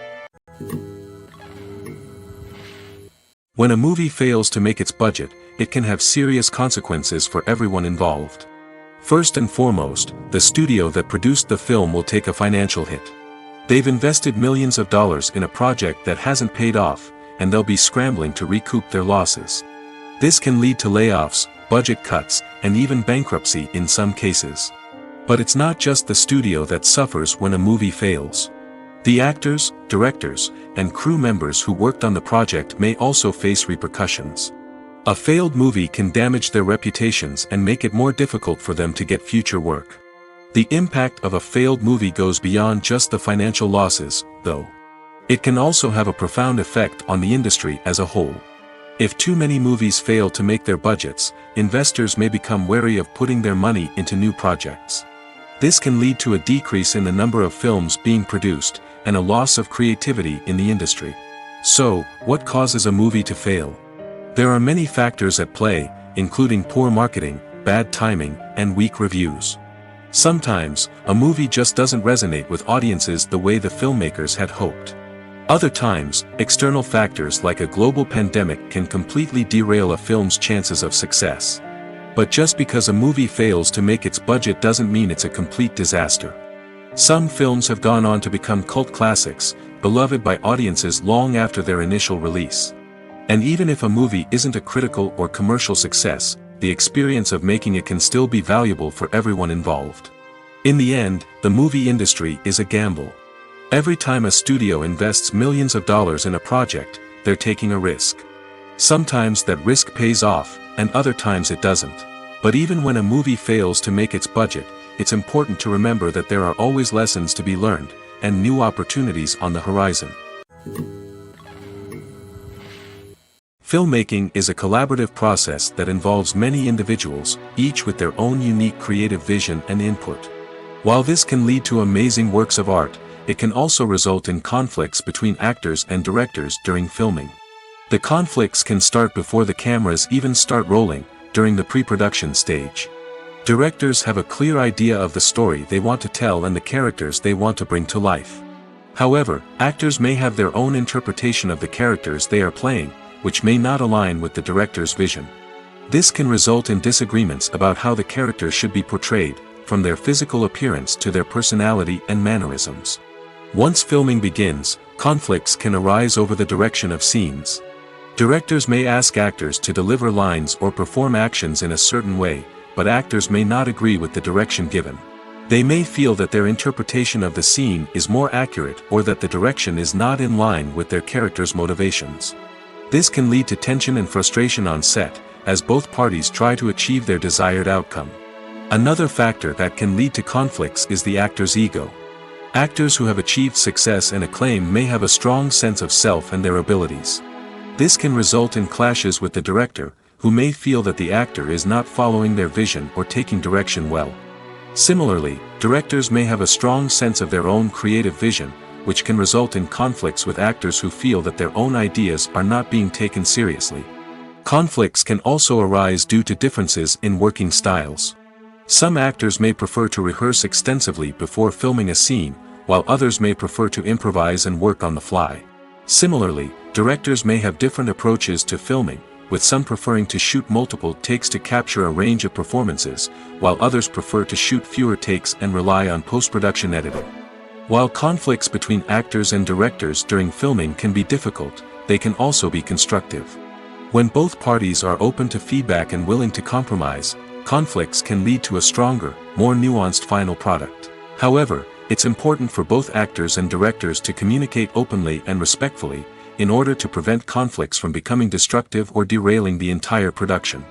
A: When a movie fails to make its budget, it can have serious consequences for everyone involved. First and foremost, the studio that produced the film will take a financial hit. They've invested millions of dollars in a project that hasn't paid off, and they'll be scrambling to recoup their losses. This can lead to layoffs, budget cuts, and even bankruptcy in some cases. But it's not just the studio that suffers when a movie fails. The actors, directors, and crew members who worked on the project may also face repercussions. A failed movie can damage their reputations and make it more difficult for them to get future work. The impact of a failed movie goes beyond just the financial losses, though. It can also have a profound effect on the industry as a whole. If too many movies fail to make their budgets, investors may become wary of putting their money into new projects. This can lead to a decrease in the number of films being produced, and a loss of creativity in the industry. So, what causes a movie to fail? There are many factors at play, including poor marketing, bad timing, and weak reviews. Sometimes, a movie just doesn't resonate with audiences the way the filmmakers had hoped. Other times, external factors like a global pandemic can completely derail a film's chances of success. But just because a movie fails to make its budget doesn't mean it's a complete disaster. Some films have gone on to become cult classics, beloved by audiences long after their initial release. And even if a movie isn't a critical or commercial success, the experience of making it can still be valuable for everyone involved. In the end, the movie industry is a gamble. Every time a studio invests millions of dollars in a project, they're taking a risk. Sometimes that risk pays off, and other times it doesn't. But even when a movie fails to make its budget, it's important to remember that there are always lessons to be learned, and new opportunities on the horizon. Filmmaking is a collaborative process that involves many individuals, each with their own unique creative vision and input. While this can lead to amazing works of art, it can also result in conflicts between actors and directors during filming. The conflicts can start before the cameras even start rolling, during the pre-production stage. Directors have a clear idea of the story they want to tell and the characters they want to bring to life. However, actors may have their own interpretation of the characters they are playing, which may not align with the director's vision. This can result in disagreements about how the characters should be portrayed, from their physical appearance to their personality and mannerisms. Once filming begins, conflicts can arise over the direction of scenes. Directors may ask actors to deliver lines or perform actions in a certain way, but actors may not agree with the direction given. They may feel that their interpretation of the scene is more accurate or that the direction is not in line with their character's motivations. This can lead to tension and frustration on set, as both parties try to achieve their desired outcome. Another factor that can lead to conflicts is the actor's ego. Actors who have achieved success and acclaim may have a strong sense of self and their abilities. This can result in clashes with the director, who may feel that the actor is not following their vision or taking direction well. Similarly, directors may have a strong sense of their own creative vision, which can result in conflicts with actors who feel that their own ideas are not being taken seriously. Conflicts can also arise due to differences in working styles. Some actors may prefer to rehearse extensively before filming a scene, while others may prefer to improvise and work on the fly. Similarly, directors may have different approaches to filming, with some preferring to shoot multiple takes to capture a range of performances, while others prefer to shoot fewer takes and rely on post-production editing. While conflicts between actors and directors during filming can be difficult, they can also be constructive. When both parties are open to feedback and willing to compromise, conflicts can lead to a stronger, more nuanced final product. However, it's important for both actors and directors to communicate openly and respectfully, in order to prevent conflicts from becoming destructive or derailing the entire production.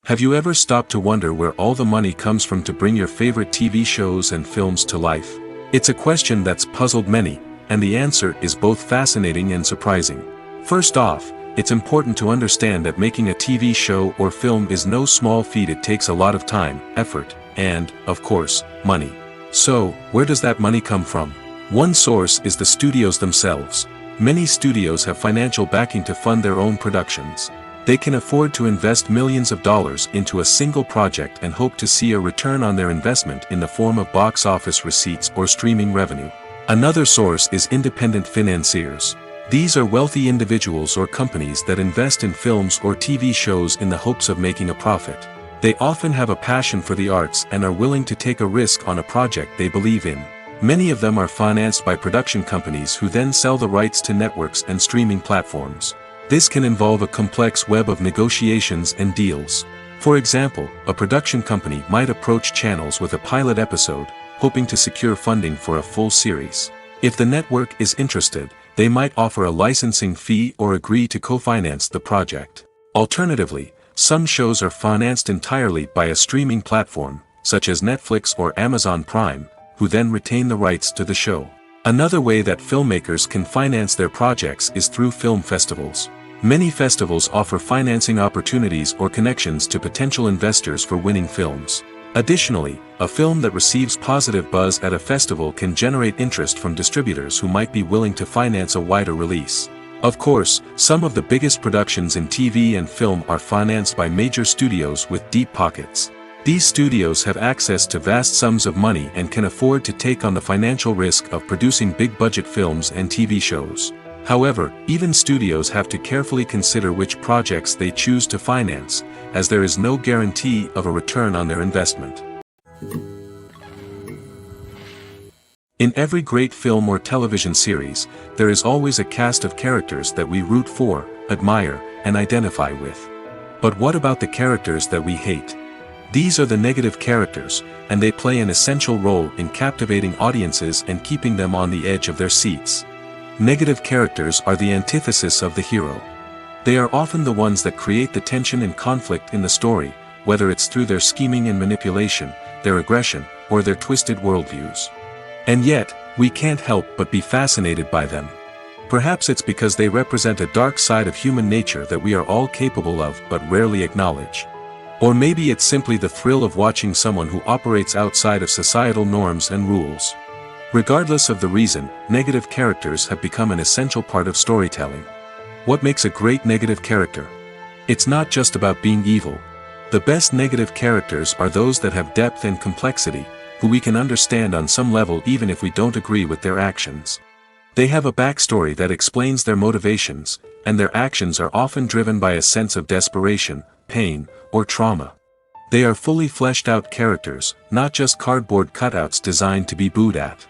A: Have you ever stopped to wonder where all the money comes from to bring your favorite TV shows and films to life? It's a question that's puzzled many, and the answer is both fascinating and surprising. First off, it's important to understand that making a TV show or film is no small feat. It takes a lot of time, effort, and, of course, money. So, where does that money come from? One source is the studios themselves. Many studios have financial backing to fund their own productions. They can afford to invest millions of dollars into a single project and hope to see a return on their investment in the form of box office receipts or streaming revenue. Another source is independent financiers. These are wealthy individuals or companies that invest in films or TV shows in the hopes of making a profit. They often have a passion for the arts and are willing to take a risk on a project they believe in. Many of them are financed by production companies who then sell the rights to networks and streaming platforms. This can involve a complex web of negotiations and deals. For example, a production company might approach channels with a pilot episode, hoping to secure funding for a full series. If the network is interested, they might offer a licensing fee or agree to co-finance the project. Alternatively, some shows are financed entirely by a streaming platform, such as Netflix or Amazon Prime, who then retain the rights to the show. Another way that filmmakers can finance their projects is through film festivals. Many festivals offer financing opportunities or connections to potential investors for winning films. Additionally, a film that receives positive buzz at a festival can generate interest from distributors who might be willing to finance a wider release. Of course, some of the biggest productions in TV and film are financed by major studios with deep pockets. These studios have access to vast sums of money and can afford to take on the financial risk of producing big-budget films and TV shows. However, even studios have to carefully consider which projects they choose to finance, as there is no guarantee of a return on their investment. In every great film or television series, there is always a cast of characters that we root for, admire, and identify with. But what about the characters that we hate? These are the negative characters, and they play an essential role in captivating audiences and keeping them on the edge of their seats. Negative characters are the antithesis of the hero. They are often the ones that create the tension and conflict in the story, whether it's through their scheming and manipulation, their aggression, or their twisted worldviews. And yet, we can't help but be fascinated by them. Perhaps it's because they represent a dark side of human nature that we are all capable of but rarely acknowledge. Or maybe it's simply the thrill of watching someone who operates outside of societal norms and rules. Regardless of the reason, negative characters have become an essential part of storytelling. What makes a great negative character? It's not just about being evil. The best negative characters are those that have depth and complexity, who we can understand on some level even if we don't agree with their actions. They have a backstory that explains their motivations, and their actions are often driven by a sense of desperation, pain, or trauma. They are fully fleshed out characters, not just cardboard cutouts designed to be booed at.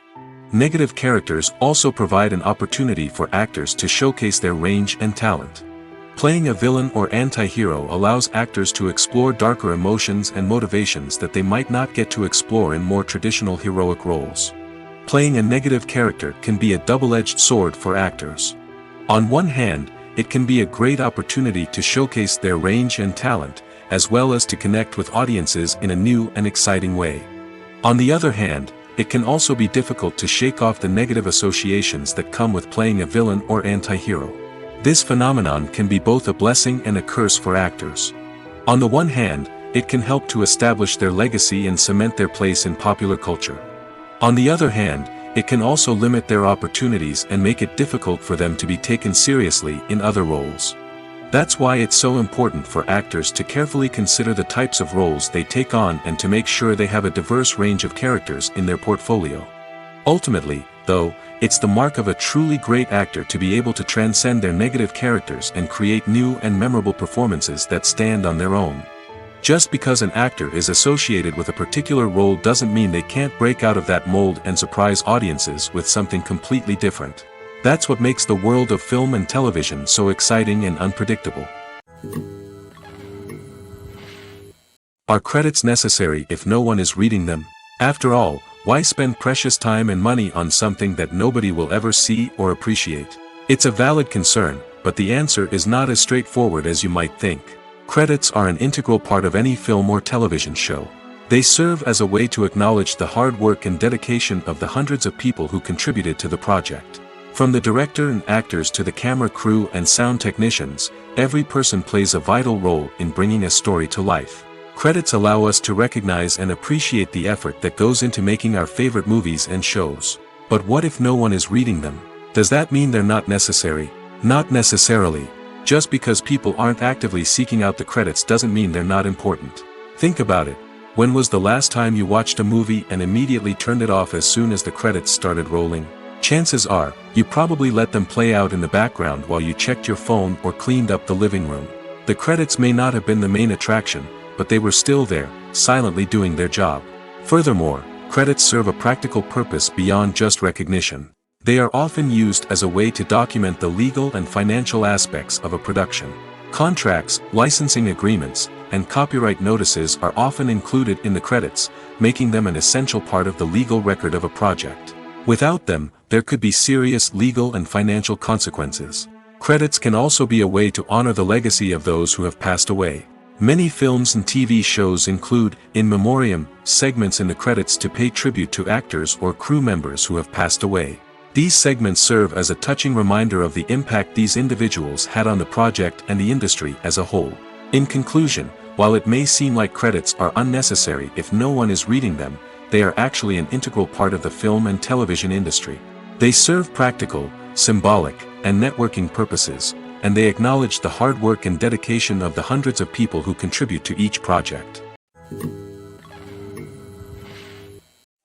A: Negative characters also provide an opportunity for actors to showcase their range and talent. Playing a villain or anti-hero allows actors to explore darker emotions and motivations that they might not get to explore in more traditional heroic roles. Playing a negative character can be a double-edged sword for actors. On one hand, it can be a great opportunity to showcase their range and talent, as well as to connect with audiences in a new and exciting way. On the other hand, it can also be difficult to shake off the negative associations that come with playing a villain or anti-hero. This phenomenon can be both a blessing and a curse for actors. On the one hand, it can help to establish their legacy and cement their place in popular culture. On the other hand, it can also limit their opportunities and make it difficult for them to be taken seriously in other roles. That's why it's so important for actors to carefully consider the types of roles they take on and to make sure they have a diverse range of characters in their portfolio. Ultimately, though, it's the mark of a truly great actor to be able to transcend their negative characters and create new and memorable performances that stand on their own. Just because an actor is associated with a particular role doesn't mean they can't break out of that mold and surprise audiences with something completely different. That's what makes the world of film and television so exciting and unpredictable. Are credits necessary if no one is reading them? After all, why spend precious time and money on something that nobody will ever see or appreciate? It's a valid concern, but the answer is not as straightforward as you might think. Credits are an integral part of any film or television show. They serve as a way to acknowledge the hard work and dedication of the hundreds of people who contributed to the project. From the director and actors to the camera crew and sound technicians, every person plays a vital role in bringing a story to life. Credits allow us to recognize and appreciate the effort that goes into making our favorite movies and shows. But what if no one is reading them? Does that mean they're not necessary? Not necessarily. Just because people aren't actively seeking out the credits doesn't mean they're not important. Think about it. When was the last time you watched a movie and immediately turned it off as soon as the credits started rolling? Chances are, you probably let them play out in the background while you checked your phone or cleaned up the living room. The credits may not have been the main attraction, but they were still there, silently doing their job. Furthermore, credits serve a practical purpose beyond just recognition. They are often used as a way to document the legal and financial aspects of a production. Contracts, licensing agreements, and copyright notices are often included in the credits, making them an essential part of the legal record of a project. Without them, there could be serious legal and financial consequences. Credits can also be a way to honor the legacy of those who have passed away. Many films and TV shows include, in memoriam, segments in the credits to pay tribute to actors or crew members who have passed away. These segments serve as a touching reminder of the impact these individuals had on the project and the industry as a whole. In conclusion, while it may seem like credits are unnecessary if no one is reading them, they are actually an integral part of the film and television industry. They serve practical, symbolic, and networking purposes, and they acknowledge the hard work and dedication of the hundreds of people who contribute to each project.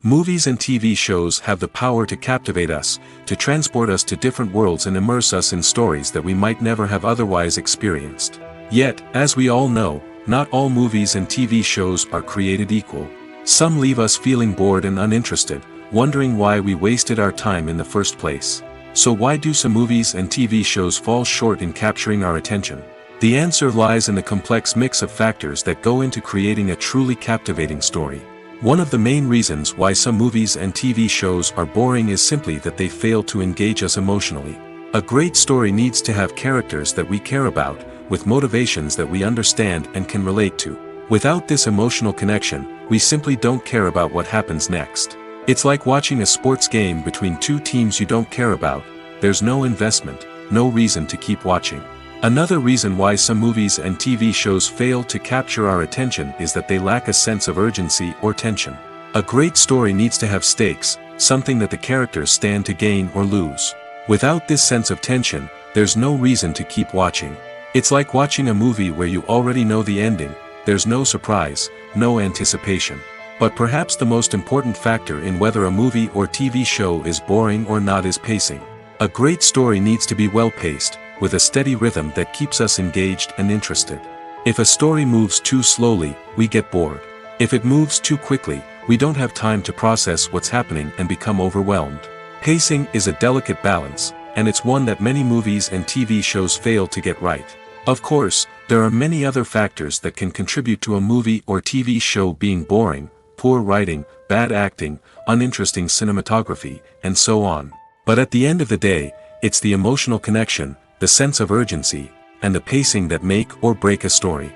A: Movies and TV shows have the power to captivate us, to transport us to different worlds and immerse us in stories that we might never have otherwise experienced. Yet, as we all know, not all movies and TV shows are created equal. Some leave us feeling bored and uninterested, wondering why we wasted our time in the first place. So why do some movies and TV shows fall short in capturing our attention? The answer lies in the complex mix of factors that go into creating a truly captivating story. One of the main reasons why some movies and TV shows are boring is simply that they fail to engage us emotionally. A great story needs to have characters that we care about, with motivations that we understand and can relate to. Without this emotional connection, we simply don't care about what happens next. It's like watching a sports game between two teams you don't care about. There's no investment, no reason to keep watching. Another reason why some movies and TV shows fail to capture our attention is that they lack a sense of urgency or tension. A great story needs to have stakes, something that the characters stand to gain or lose. Without this sense of tension, there's no reason to keep watching. It's like watching a movie where you already know the ending. There's no surprise, no anticipation. But perhaps the most important factor in whether a movie or TV show is boring or not is pacing. A great story needs to be well-paced, with a steady rhythm that keeps us engaged and interested. If a story moves too slowly, we get bored. If it moves too quickly, we don't have time to process what's happening and become overwhelmed. Pacing is a delicate balance, and it's one that many movies and TV shows fail to get right. Of course, there are many other factors that can contribute to a movie or TV show being boring: poor writing, bad acting, uninteresting cinematography, and so on. But at the end of the day, it's the emotional connection, the sense of urgency, and the pacing that make or break a story.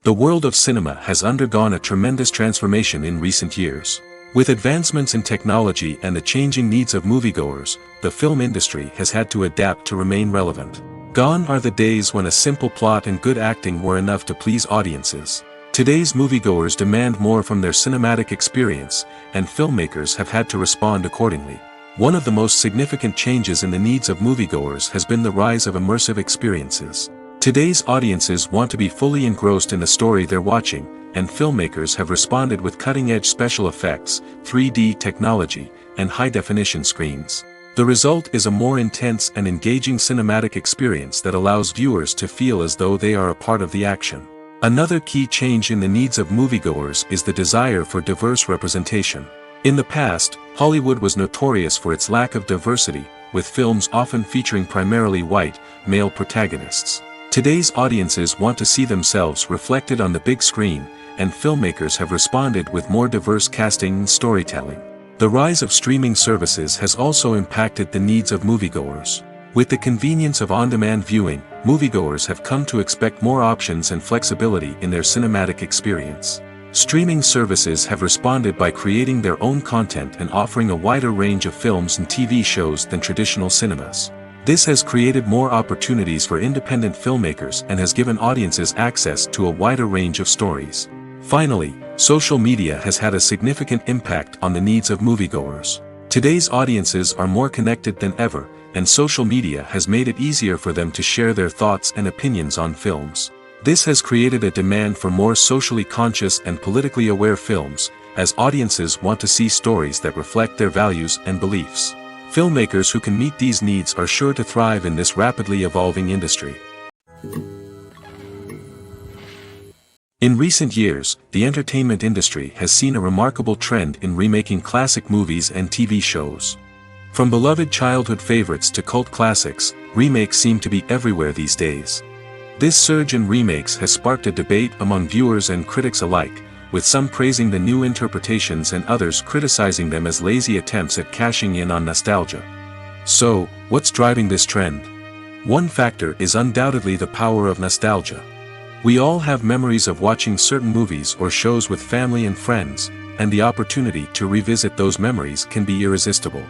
A: The world of cinema has undergone a tremendous transformation in recent years. With advancements in technology and the changing needs of moviegoers, the film industry has had to adapt to remain relevant. Gone are the days when a simple plot and good acting were enough to please audiences. Today's moviegoers demand more from their cinematic experience, and filmmakers have had to respond accordingly. One of the most significant changes in the needs of moviegoers has been the rise of immersive experiences. Today's audiences want to be fully engrossed in the story they're watching, and filmmakers have responded with cutting-edge special effects, 3D technology, and high-definition screens. The result is a more intense and engaging cinematic experience that allows viewers to feel as though they are a part of the action. Another key change in the needs of moviegoers is the desire for diverse representation. In the past, Hollywood was notorious for its lack of diversity, with films often featuring primarily white, male protagonists. Today's audiences want to see themselves reflected on the big screen, and filmmakers have responded with more diverse casting and storytelling. The rise of streaming services has also impacted the needs of moviegoers. With the convenience of on-demand viewing, moviegoers have come to expect more options and flexibility in their cinematic experience. Streaming services have responded by creating their own content and offering a wider range of films and TV shows than traditional cinemas. This has created more opportunities for independent filmmakers and has given audiences access to a wider range of stories. Finally, social media has had a significant impact on the needs of moviegoers. Today's audiences are more connected than ever, and social media has made it easier for them to share their thoughts and opinions on films. This has created a demand for more socially conscious and politically aware films, as audiences want to see stories that reflect their values and beliefs. Filmmakers who can meet these needs are sure to thrive in this rapidly evolving industry. In recent years, the entertainment industry has seen a remarkable trend in remaking classic movies and TV shows. From beloved childhood favorites to cult classics, remakes seem to be everywhere these days. This surge in remakes has sparked a debate among viewers and critics alike, with some praising the new interpretations and others criticizing them as lazy attempts at cashing in on nostalgia. So, what's driving this trend? One factor is undoubtedly the power of nostalgia. We all have memories of watching certain movies or shows with family and friends, and the opportunity to revisit those memories can be irresistible.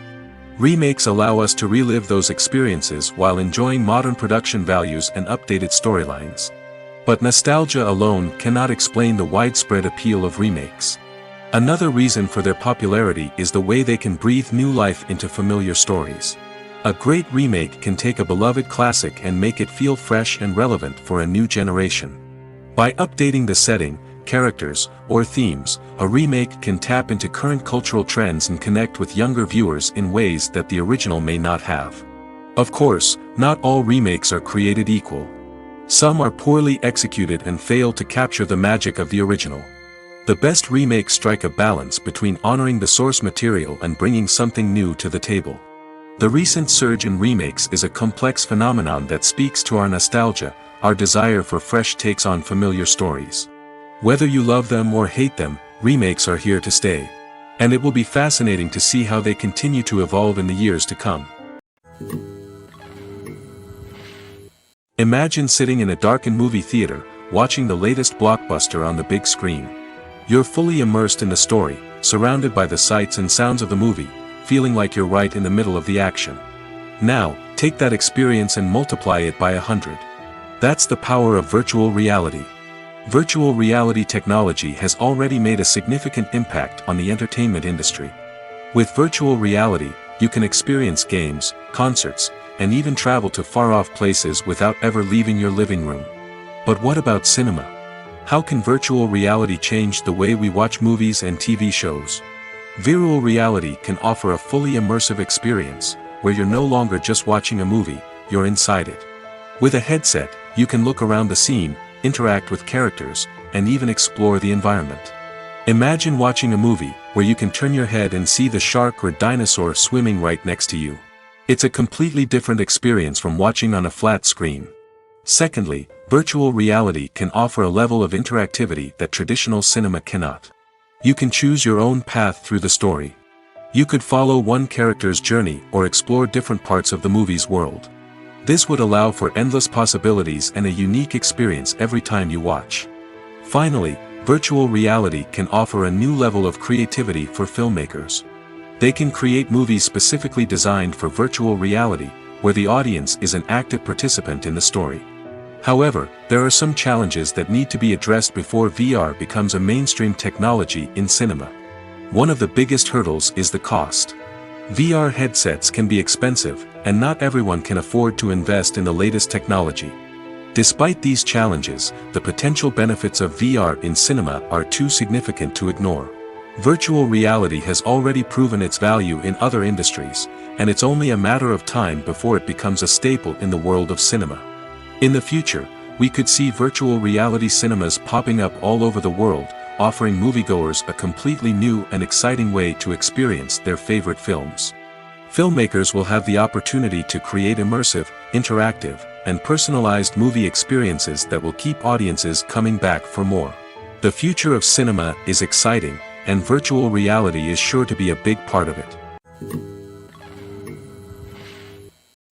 A: Remakes allow us to relive those experiences while enjoying modern production values and updated storylines. But nostalgia alone cannot explain the widespread appeal of remakes. Another reason for their popularity is the way they can breathe new life into familiar stories. A great remake can take a beloved classic and make it feel fresh and relevant for a new generation. By updating the setting, characters, or themes, a remake can tap into current cultural trends and connect with younger viewers in ways that the original may not have. Of course, not all remakes are created equal. Some are poorly executed and fail to capture the magic of the original. The best remakes strike a balance between honoring the source material and bringing something new to the table. The recent surge in remakes is a complex phenomenon that speaks to our nostalgia, our desire for fresh takes on familiar stories. Whether you love them or hate them, remakes are here to stay. And it will be fascinating to see how they continue to evolve in the years to come. Imagine sitting in a darkened movie theater, watching the latest blockbuster on the big screen. You're fully immersed in the story, surrounded by the sights and sounds of the movie, feeling like you're right in the middle of the action. Now, take that experience and multiply it by 100. That's the power of virtual reality. Virtual reality technology has already made a significant impact on the entertainment industry. With virtual reality, you can experience games, concerts, and even travel to far-off places without ever leaving your living room. But what about cinema? How can virtual reality change the way we watch movies and TV shows? Virtual reality can offer a fully immersive experience, where you're no longer just watching a movie, you're inside it. With a headset, you can look around the scene, interact with characters, and even explore the environment. Imagine watching a movie, where you can turn your head and see the shark or dinosaur swimming right next to you. It's a completely different experience from watching on a flat screen. Secondly, virtual reality can offer a level of interactivity that traditional cinema cannot. You can choose your own path through the story. You could follow one character's journey or explore different parts of the movie's world. This would allow for endless possibilities and a unique experience every time you watch. Finally, virtual reality can offer a new level of creativity for filmmakers. They can create movies specifically designed for virtual reality, where the audience is an active participant in the story. However, there are some challenges that need to be addressed before VR becomes a mainstream technology in cinema. One of the biggest hurdles is the cost. VR headsets can be expensive, and not everyone can afford to invest in the latest technology. Despite these challenges, the potential benefits of VR in cinema are too significant to ignore. Virtual reality has already proven its value in other industries, and it's only a matter of time before it becomes a staple in the world of cinema. In the future, we could see virtual reality cinemas popping up all over the world, offering moviegoers a completely new and exciting way to experience their favorite films. Filmmakers will have the opportunity to create immersive, interactive, and personalized movie experiences that will keep audiences coming back for more. The future of cinema is exciting, and virtual reality is sure to be a big part of it.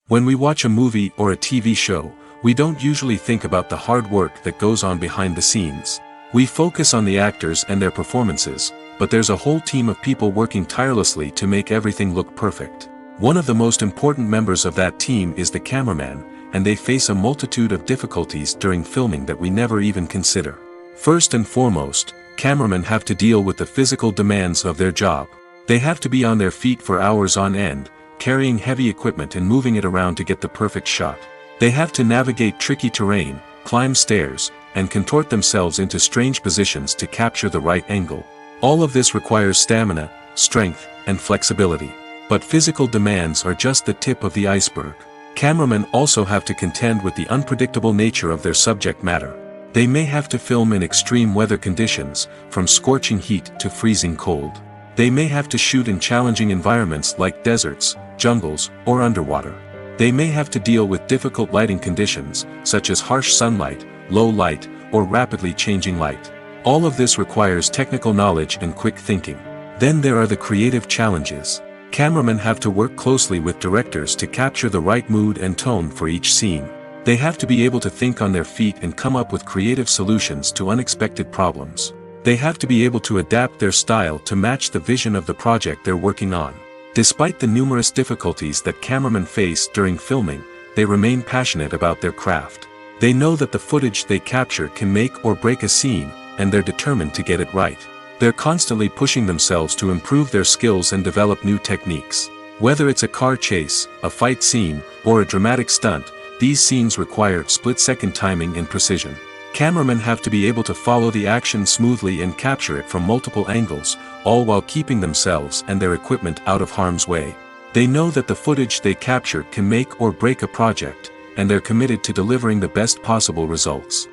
A: When we watch a movie or a TV show, we don't usually think about the hard work that goes on behind the scenes. We focus on the actors and their performances, but there's a whole team of people working tirelessly to make everything look perfect. One of the most important members of that team is the cameraman, and they face a multitude of difficulties during filming that we never even consider. First and foremost, cameramen have to deal with the physical demands of their job. They have to be on their feet for hours on end, carrying heavy equipment and moving it around to get the perfect shot. They have to navigate tricky terrain, climb stairs, and contort themselves into strange positions to capture the right angle. All of this requires stamina, strength, and flexibility. But physical demands are just the tip of the iceberg. Cameramen also have to contend with the unpredictable nature of their subject matter. They may have to film in extreme weather conditions, from scorching heat to freezing cold. They may have to shoot in challenging environments like deserts, jungles, or underwater. They may have to deal with difficult lighting conditions, such as harsh sunlight, low light, or rapidly changing light. All of this requires technical knowledge and quick thinking. Then there are the creative challenges. Cameramen have to work closely with directors to capture the right mood and tone for each scene. They have to be able to think on their feet and come up with creative solutions to unexpected problems. They have to be able to adapt their style to match the vision of the project they're working on. Despite the numerous difficulties that cameramen face during filming, they remain passionate about their craft. They know that the footage they capture can make or break a scene, and they're determined to get it right. They're constantly pushing themselves to improve their skills and develop new techniques. Whether it's a car chase, a fight scene, or a dramatic stunt, these scenes require split-second timing and precision. Cameramen have to be able to follow the action smoothly and capture it from multiple angles, all while keeping themselves and their equipment out of harm's way. They know that the footage they capture can make or break a project, and they're committed to delivering the best possible results.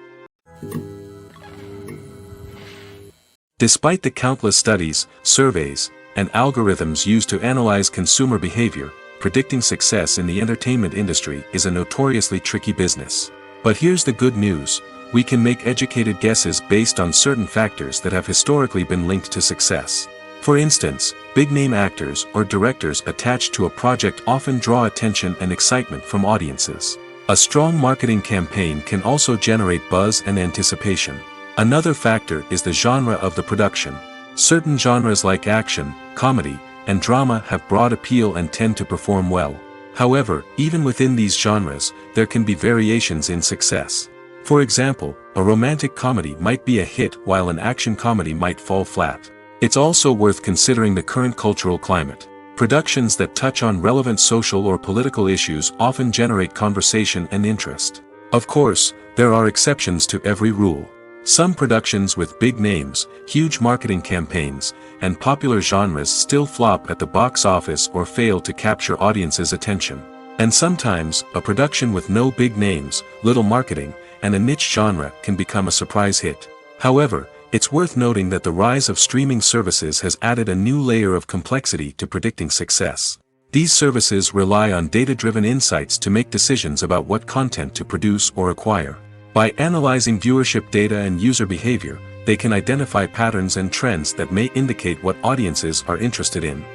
A: Despite the countless studies, surveys, and algorithms used to analyze consumer behavior, predicting success in the entertainment industry is a notoriously tricky business. But here's the good news: we can make educated guesses based on certain factors that have historically been linked to success. For instance, big-name actors or directors attached to a project often draw attention and excitement from audiences. A strong marketing campaign can also generate buzz and anticipation. Another factor is the genre of the production. Certain genres like action, comedy, and drama have broad appeal and tend to perform well. However, even within these genres, there can be variations in success. For example, a romantic comedy might be a hit while an action comedy might fall flat. It's also worth considering the current cultural climate. Productions that touch on relevant social or political issues often generate conversation and interest. Of course, there are exceptions to every rule. Some productions with big names, huge marketing campaigns, and popular genres still flop at the box office or fail to capture audiences' attention. And sometimes, a production with no big names, little marketing, and a niche genre can become a surprise hit. However, it's worth noting that the rise of streaming services has added a new layer of complexity to predicting success. These services rely on data-driven insights to make decisions about what content to produce or acquire. By analyzing viewership data and user behavior, they can identify patterns and trends that may indicate what audiences are interested in.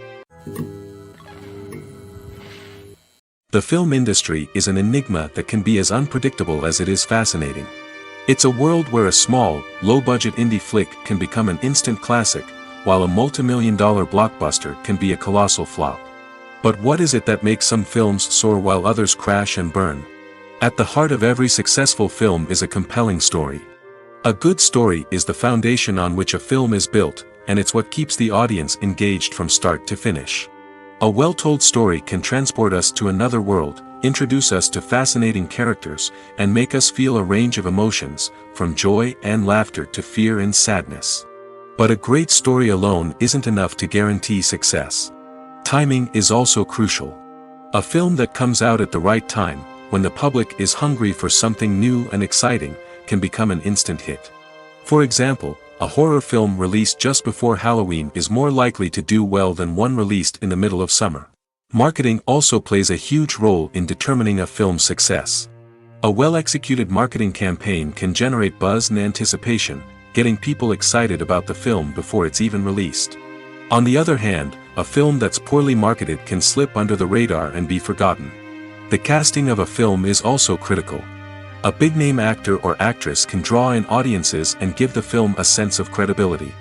A: The film industry is an enigma that can be as unpredictable as it is fascinating. It's a world where a small, low-budget indie flick can become an instant classic, while a multi-million-dollar blockbuster can be a colossal flop. But what is it that makes some films soar while others crash and burn? At the heart of every successful film is a compelling story. A good story is the foundation on which a film is built, and it's what keeps the audience engaged from start to finish. A well-told story can transport us to another world, introduce us to fascinating characters, and make us feel a range of emotions, from joy and laughter to fear and sadness. But a great story alone isn't enough to guarantee success. Timing is also crucial. A film that comes out at the right time, when the public is hungry for something new and exciting, can become an instant hit. For example, a horror film released just before Halloween is more likely to do well than one released in the middle of summer. Marketing also plays a huge role in determining a film's success. A well-executed marketing campaign can generate buzz and anticipation, getting people excited about the film before it's even released. On the other hand, a film that's poorly marketed can slip under the radar and be forgotten. The casting of a film is also critical. A big-name actor or actress can draw in audiences and give the film a sense of credibility.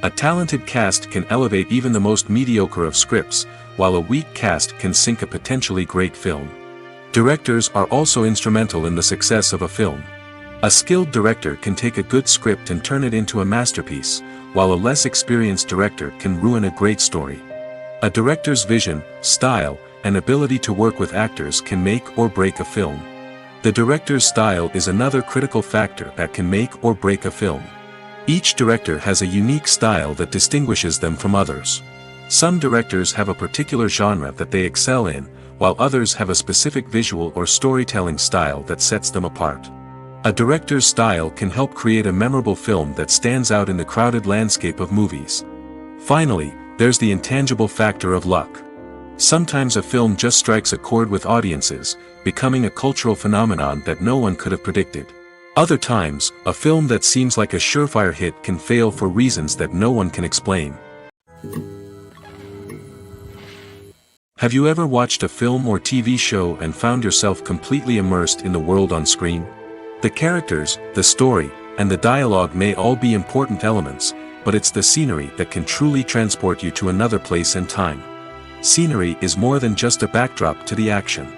A: A talented cast can elevate even the most mediocre of scripts, while a weak cast can sink a potentially great film. Directors are also instrumental in the success of a film. A skilled director can take a good script and turn it into a masterpiece, while a less experienced director can ruin a great story. A director's vision, style, and ability to work with actors can make or break a film. The director's style is another critical factor that can make or break a film. Each director has a unique style that distinguishes them from others. Some directors have a particular genre that they excel in, while others have a specific visual or storytelling style that sets them apart. A director's style can help create a memorable film that stands out in the crowded landscape of movies. Finally, there's the intangible factor of luck. Sometimes a film just strikes a chord with audiences, becoming a cultural phenomenon that no one could have predicted. Other times, a film that seems like a surefire hit can fail for reasons that no one can explain. Have you ever watched a film or TV show and found yourself completely immersed in the world on screen? The characters, the story, and the dialogue may all be important elements, but it's the scenery that can truly transport you to another place and time. Scenery is more than just a backdrop to the action.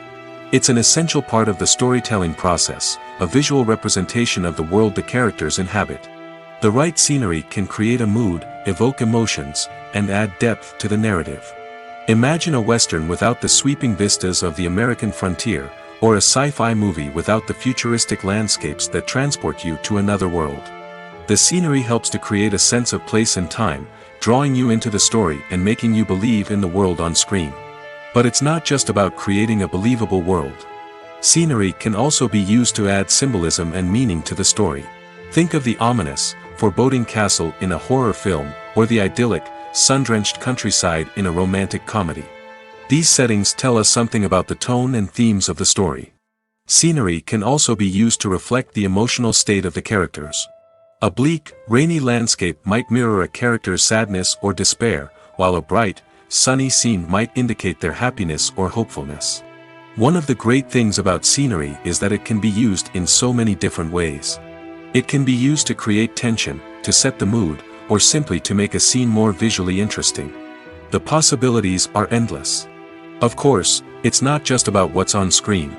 A: It's an essential part of the storytelling process, a visual representation of the world the characters inhabit. The right scenery can create a mood, evoke emotions, and add depth to the narrative. Imagine a Western without the sweeping vistas of the American frontier, or a sci-fi movie without the futuristic landscapes that transport you to another world. The scenery helps to create a sense of place and time, drawing you into the story and making you believe in the world on screen. But it's not just about creating a believable world. Scenery can also be used to add symbolism and meaning to the story. Think of the ominous, foreboding castle in a horror film, or the idyllic, sun-drenched countryside in a romantic comedy. These settings tell us something about the tone and themes of the story. Scenery can also be used to reflect the emotional state of the characters. A bleak, rainy landscape might mirror a character's sadness or despair, while a bright, sunny scene might indicate their happiness or hopefulness. One of the great things about scenery is that it can be used in so many different ways. It can be used to create tension, to set the mood, or simply to make a scene more visually interesting. The possibilities are endless. Of course, it's not just about what's on screen.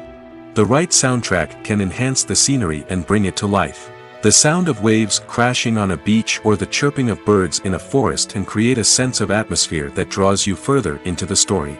A: The right soundtrack can enhance the scenery and bring it to life. The sound of waves crashing on a beach or the chirping of birds in a forest can create a sense of atmosphere that draws you further into the story.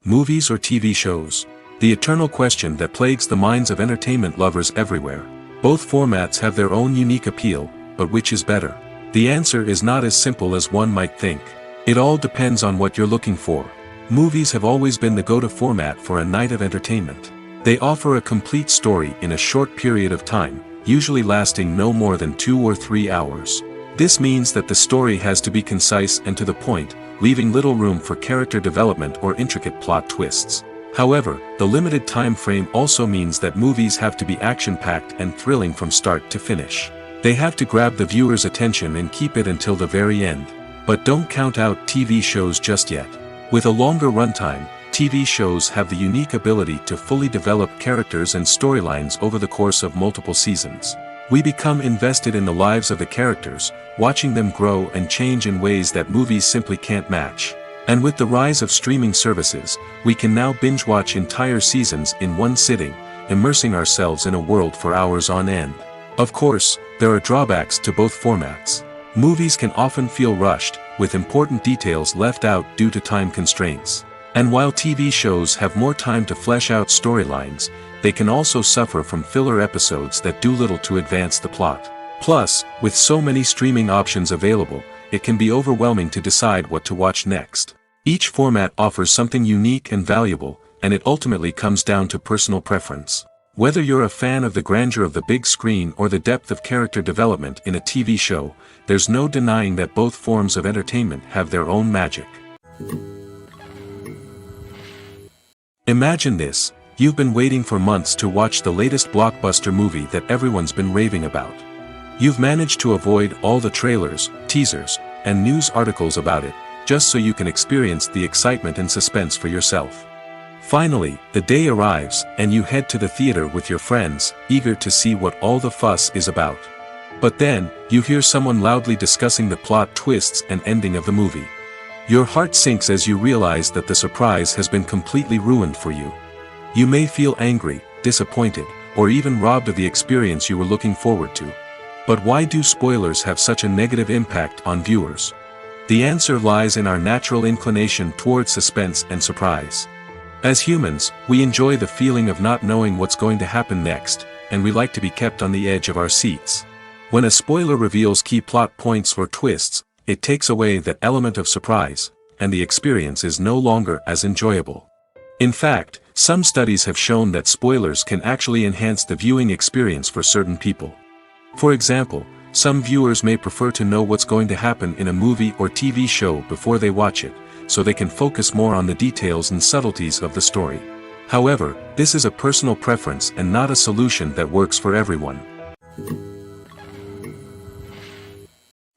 A: Movies or TV shows? The eternal question that plagues the minds of entertainment lovers everywhere. Both formats have their own unique appeal, but which is better? The answer is not as simple as one might think. It all depends on what you're looking for. Movies have always been the go-to format for a night of entertainment. They offer a complete story in a short period of time, usually lasting no more than 2 or 3 hours. This means that the story has to be concise and to the point, leaving little room for character development or intricate plot twists. However, the limited time frame also means that movies have to be action-packed and thrilling from start to finish. They have to grab the viewer's attention and keep it until the very end. But don't count out TV shows just yet. With a longer runtime, TV shows have the unique ability to fully develop characters and storylines over the course of multiple seasons. We become invested in the lives of the characters, watching them grow and change in ways that movies simply can't match. And with the rise of streaming services, we can now binge-watch entire seasons in one sitting, immersing ourselves in a world for hours on end. Of course, there are drawbacks to both formats. Movies can often feel rushed, with important details left out due to time constraints. And while TV shows have more time to flesh out storylines, they can also suffer from filler episodes that do little to advance the plot. Plus, with so many streaming options available, it can be overwhelming to decide what to watch next. Each format offers something unique and valuable, and it ultimately comes down to personal preference. Whether you're a fan of the grandeur of the big screen or the depth of character development in a TV show, there's no denying that both forms of entertainment have their own magic. Imagine this: you've been waiting for months to watch the latest blockbuster movie that everyone's been raving about. You've managed to avoid all the trailers, teasers, and news articles about it, just so you can experience the excitement and suspense for yourself. Finally, the day arrives, and you head to the theater with your friends, eager to see what all the fuss is about. But then, you hear someone loudly discussing the plot twists and ending of the movie. Your heart sinks as you realize that the surprise has been completely ruined for you. You may feel angry, disappointed, or even robbed of the experience you were looking forward to. But why do spoilers have such a negative impact on viewers? The answer lies in our natural inclination towards suspense and surprise. As humans, we enjoy the feeling of not knowing what's going to happen next, and we like to be kept on the edge of our seats. When a spoiler reveals key plot points or twists, it takes away that element of surprise, and the experience is no longer as enjoyable. In fact, some studies have shown that spoilers can actually enhance the viewing experience for certain people. For example, some viewers may prefer to know what's going to happen in a movie or TV show before they watch it, so they can focus more on the details and subtleties of the story. However, this is a personal preference and not a solution that works for everyone.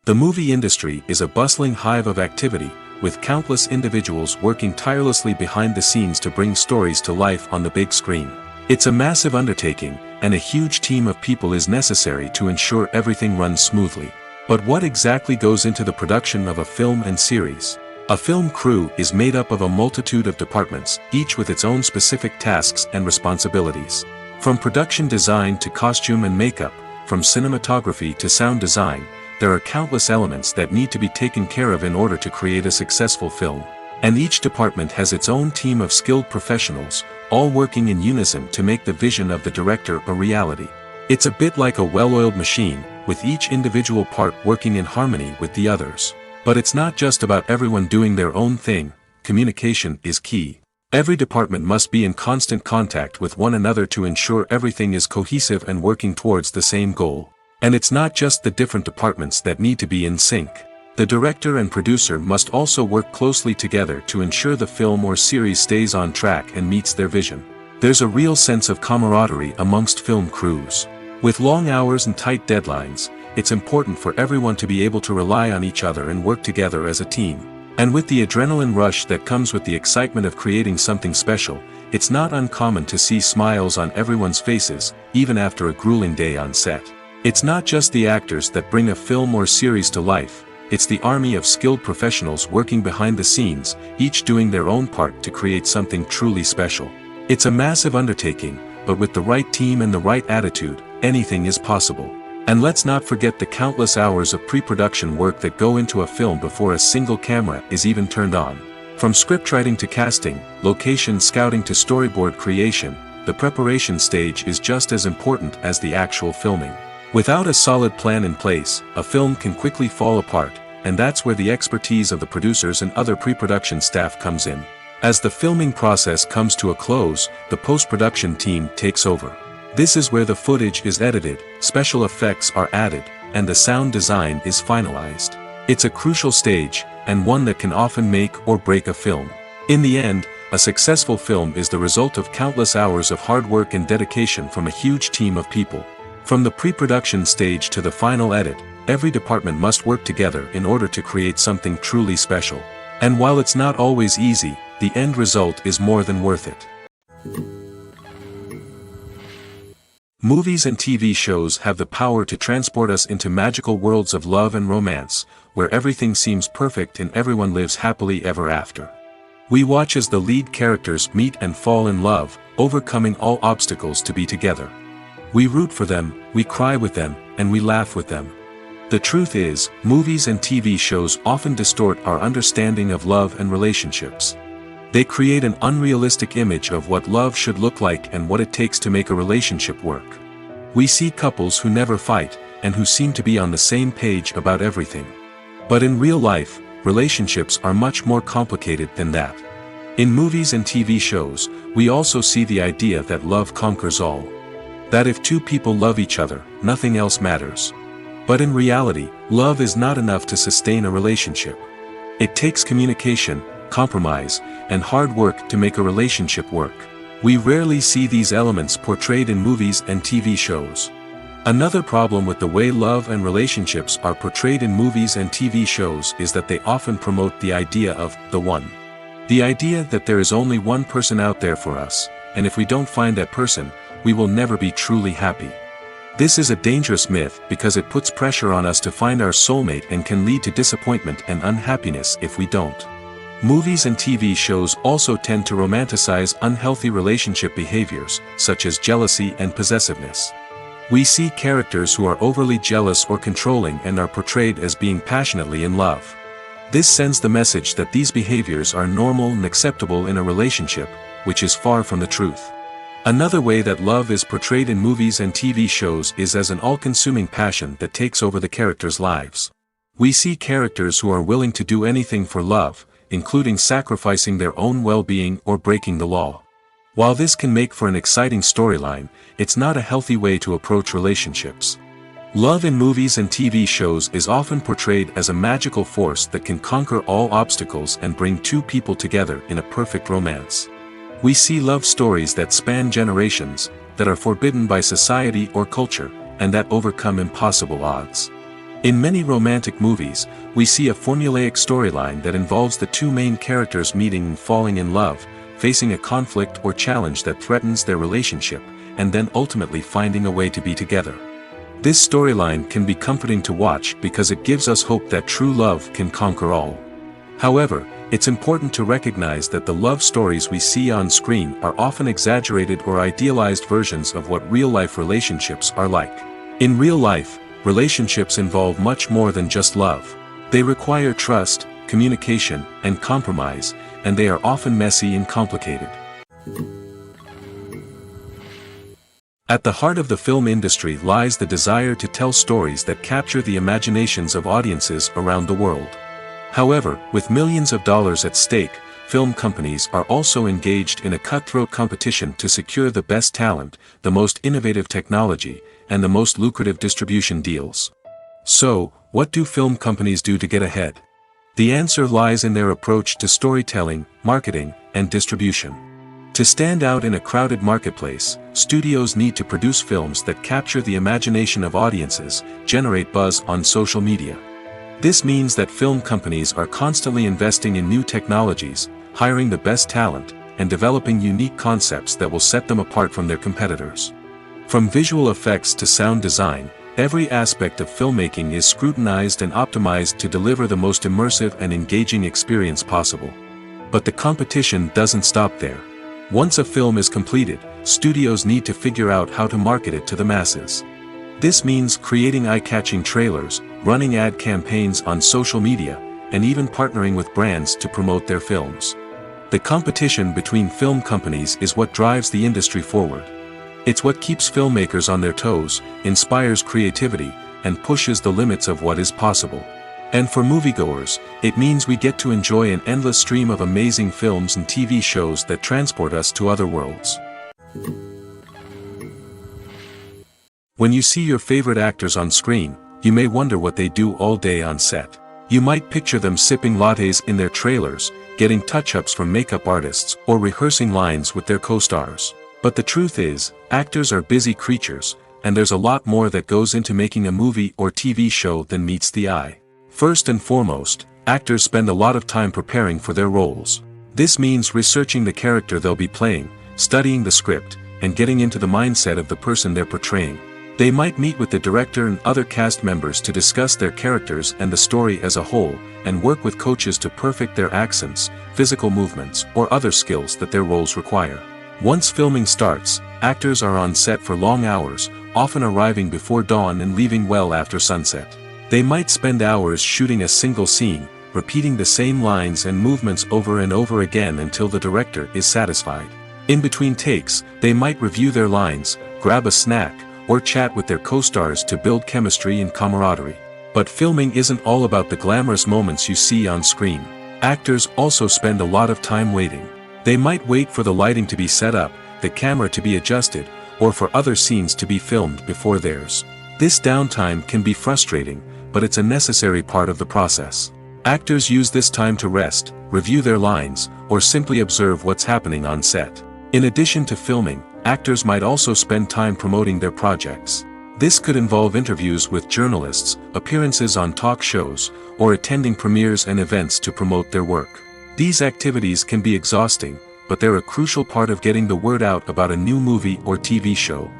A: The movie industry is a bustling hive of activity, with countless individuals working tirelessly behind the scenes to bring stories to life on the big screen. It's a massive undertaking, and a huge team of people is necessary to ensure everything runs smoothly. But what exactly goes into the production of a film and series? A film crew is made up of a multitude of departments, each with its own specific tasks and responsibilities. From production design to costume and makeup, from cinematography to sound design, there are countless elements that need to be taken care of in order to create a successful film. And each department has its own team of skilled professionals, all working in unison to make the vision of the director a reality. It's a bit like a well-oiled machine, with each individual part working in harmony with the others. But it's not just about everyone doing their own thing. Communication is key. Every department must be in constant contact with one another to ensure everything is cohesive and working towards the same goal. And it's not just the different departments that need to be in sync. The director and producer must also work closely together to ensure the film or series stays on track and meets their vision. There's a real sense of camaraderie amongst film crews. With long hours and tight deadlines, it's important for everyone to be able to rely on each other and work together as a team. And with the adrenaline rush that comes with the excitement of creating something special, it's not uncommon to see smiles on everyone's faces, even after a grueling day on set. It's not just the actors that bring a film or series to life. It's the army of skilled professionals working behind the scenes, each doing their own part to create something truly special. It's a massive undertaking, but with the right team and the right attitude, anything is possible. And let's not forget the countless hours of pre-production work that go into a film before a single camera is even turned on. From scriptwriting to casting, location scouting to storyboard creation, the preparation stage is just as important as the actual filming. Without a solid plan in place, a film can quickly fall apart, and that's where the expertise of the producers and other pre-production staff comes in. As the filming process comes to a close, the post-production team takes over. This is where the footage is edited, special effects are added, and the sound design is finalized. It's a crucial stage, and one that can often make or break a film. In the end, a successful film is the result of countless hours of hard work and dedication from a huge team of people. From the pre-production stage to the final edit, every department must work together in order to create something truly special. And while it's not always easy, the end result is more than worth it. Movies and TV shows have the power to transport us into magical worlds of love and romance, where everything seems perfect and everyone lives happily ever after. We watch as the lead characters meet and fall in love, overcoming all obstacles to be together. We root for them, we cry with them, and we laugh with them. The truth is, movies and TV shows often distort our understanding of love and relationships. They create an unrealistic image of what love should look like and what it takes to make a relationship work. We see couples who never fight, and who seem to be on the same page about everything. But in real life, relationships are much more complicated than that. In movies and TV shows, we also see the idea that love conquers all. That if two people love each other, nothing else matters. But in reality, love is not enough to sustain a relationship. It takes communication, compromise, and hard work to make a relationship work. We rarely see these elements portrayed in movies and TV shows. Another problem with the way love and relationships are portrayed in movies and TV shows is that they often promote the idea of the one. The idea that there is only one person out there for us, and if we don't find that person, we will never be truly happy. This is a dangerous myth because it puts pressure on us to find our soulmate and can lead to disappointment and unhappiness if we don't. Movies and TV shows also tend to romanticize unhealthy relationship behaviors, such as jealousy and possessiveness. We see characters who are overly jealous or controlling and are portrayed as being passionately in love. This sends the message that these behaviors are normal and acceptable in a relationship, which is far from the truth. Another way that love is portrayed in movies and TV shows is as an all-consuming passion that takes over the characters' lives. We see characters who are willing to do anything for love, including sacrificing their own well-being or breaking the law. While this can make for an exciting storyline, it's not a healthy way to approach relationships. Love in movies and TV shows is often portrayed as a magical force that can conquer all obstacles and bring two people together in a perfect romance. We see love stories that span generations, that are forbidden by society or culture, and that overcome impossible odds. In many romantic movies, we see a formulaic storyline that involves the two main characters meeting and falling in love, facing a conflict or challenge that threatens their relationship, and then ultimately finding a way to be together. This storyline can be comforting to watch because it gives us hope that true love can conquer all. However, it's important to recognize that the love stories we see on screen are often exaggerated or idealized versions of what real-life relationships are like. In real life, relationships involve much more than just love. They require trust, communication, and compromise, and they are often messy and complicated. At the heart of the film industry lies the desire to tell stories that capture the imaginations of audiences around the world. However, with millions of dollars at stake, film companies are also engaged in a cutthroat competition to secure the best talent, the most innovative technology, and the most lucrative distribution deals. So, what do film companies do to get ahead? The answer lies in their approach to storytelling, marketing, and distribution. To stand out in a crowded marketplace, studios need to produce films that capture the imagination of audiences, generate buzz on social media. This means that film companies are constantly investing in new technologies, hiring the best talent, and developing unique concepts that will set them apart from their competitors. From visual effects to sound design, every aspect of filmmaking is scrutinized and optimized to deliver the most immersive and engaging experience possible. But the competition doesn't stop there. Once a film is completed, studios need to figure out how to market it to the masses. This means creating eye-catching trailers, running ad campaigns on social media, and even partnering with brands to promote their films. The competition between film companies is what drives the industry forward. It's what keeps filmmakers on their toes, inspires creativity, and pushes the limits of what is possible. And for moviegoers, it means we get to enjoy an endless stream of amazing films and TV shows that transport us to other worlds. When you see your favorite actors on screen, you may wonder what they do all day on set. You might picture them sipping lattes in their trailers, getting touch-ups from makeup artists, or rehearsing lines with their co-stars. But the truth is, actors are busy creatures, and there's a lot more that goes into making a movie or TV show than meets the eye. First and foremost, actors spend a lot of time preparing for their roles. This means researching the character they'll be playing, studying the script, and getting into the mindset of the person they're portraying. They might meet with the director and other cast members to discuss their characters and the story as a whole, and work with coaches to perfect their accents, physical movements, or other skills that their roles require. Once filming starts, actors are on set for long hours, often arriving before dawn and leaving well after sunset. They might spend hours shooting a single scene, repeating the same lines and movements over and over again until the director is satisfied. In between takes, they might review their lines, grab a snack, or chat with their co-stars to build chemistry and camaraderie. But filming isn't all about the glamorous moments you see on screen. Actors also spend a lot of time waiting. They might wait for the lighting to be set up, the camera to be adjusted, or for other scenes to be filmed before theirs. This downtime can be frustrating, but it's a necessary part of the process. Actors use this time to rest, review their lines, or simply observe what's happening on set. In addition to filming, actors might also spend time promoting their projects. This could involve interviews with journalists, appearances on talk shows, or attending premieres and events to promote their work. These activities can be exhausting, but they're a crucial part of getting the word out about a new movie or TV show.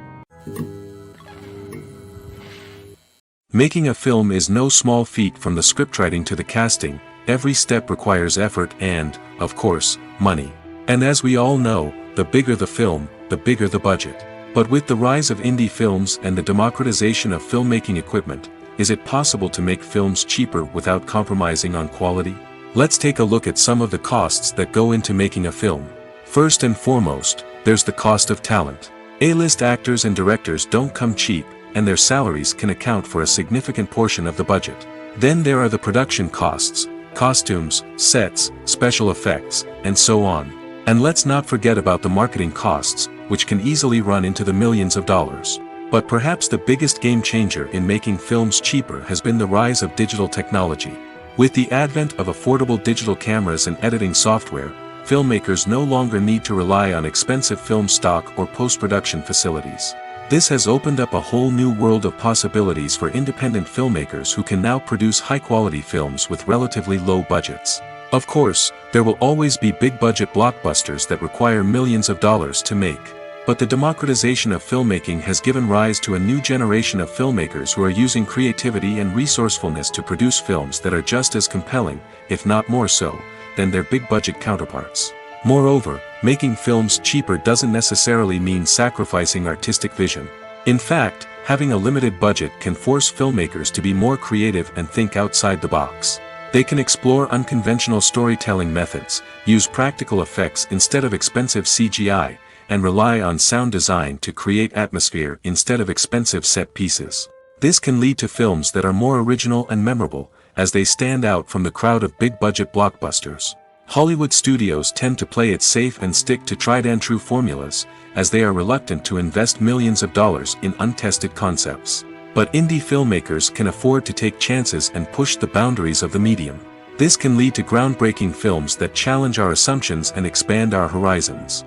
A: Making a film is no small feat. From the scriptwriting to the casting, every step requires effort and, of course, money. And as we all know, the bigger the film, the bigger the budget. But with the rise of indie films and the democratization of filmmaking equipment, is it possible to make films cheaper without compromising on quality? Let's take a look at some of the costs that go into making a film. First and foremost, there's the cost of talent. A-list actors and directors don't come cheap, and their salaries can account for a significant portion of the budget. Then there are the production costs, costumes, sets, special effects, and so on. And let's not forget about the marketing costs, which can easily run into the millions of dollars. But perhaps the biggest game changer in making films cheaper has been the rise of digital technology. With the advent of affordable digital cameras and editing software, filmmakers no longer need to rely on expensive film stock or post-production facilities. This has opened up a whole new world of possibilities for independent filmmakers who can now produce high-quality films with relatively low budgets. Of course, there will always be big-budget blockbusters that require millions of dollars to make. But the democratization of filmmaking has given rise to a new generation of filmmakers who are using creativity and resourcefulness to produce films that are just as compelling, if not more so, than their big-budget counterparts. Moreover, making films cheaper doesn't necessarily mean sacrificing artistic vision. In fact, having a limited budget can force filmmakers to be more creative and think outside the box. They can explore unconventional storytelling methods, use practical effects instead of expensive CGI, and rely on sound design to create atmosphere instead of expensive set pieces. This can lead to films that are more original and memorable, as they stand out from the crowd of big-budget blockbusters. Hollywood studios tend to play it safe and stick to tried-and-true formulas, as they are reluctant to invest millions of dollars in untested concepts. But indie filmmakers can afford to take chances and push the boundaries of the medium. This can lead to groundbreaking films that challenge our assumptions and expand our horizons.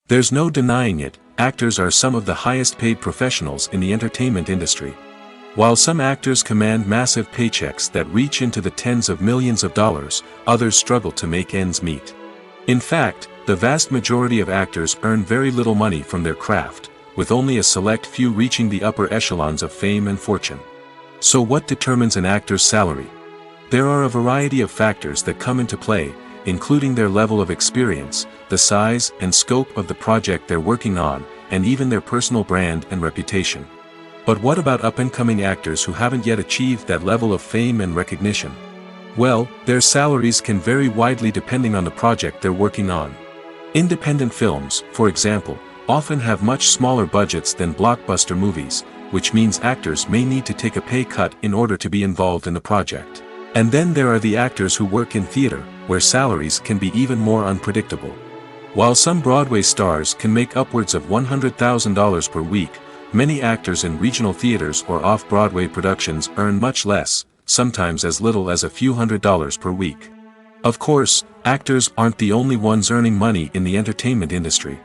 A: There's no denying it, actors are some of the highest-paid professionals in the entertainment industry. While some actors command massive paychecks that reach into the tens of millions of dollars, others struggle to make ends meet. In fact, the vast majority of actors earn very little money from their craft, with only a select few reaching the upper echelons of fame and fortune. So what determines an actor's salary? There are a variety of factors that come into play, including their level of experience, the size and scope of the project they're working on, and even their personal brand and reputation. But what about up-and-coming actors who haven't yet achieved that level of fame and recognition? Well, their salaries can vary widely depending on the project they're working on. Independent films, for example, often have much smaller budgets than blockbuster movies, which means actors may need to take a pay cut in order to be involved in the project. And then there are the actors who work in theater, where salaries can be even more unpredictable. While some Broadway stars can make upwards of $100,000 per week, many actors in regional theaters or off-Broadway productions earn much less, sometimes as little as a few $100s per week. Of course, actors aren't the only ones earning money in the entertainment industry.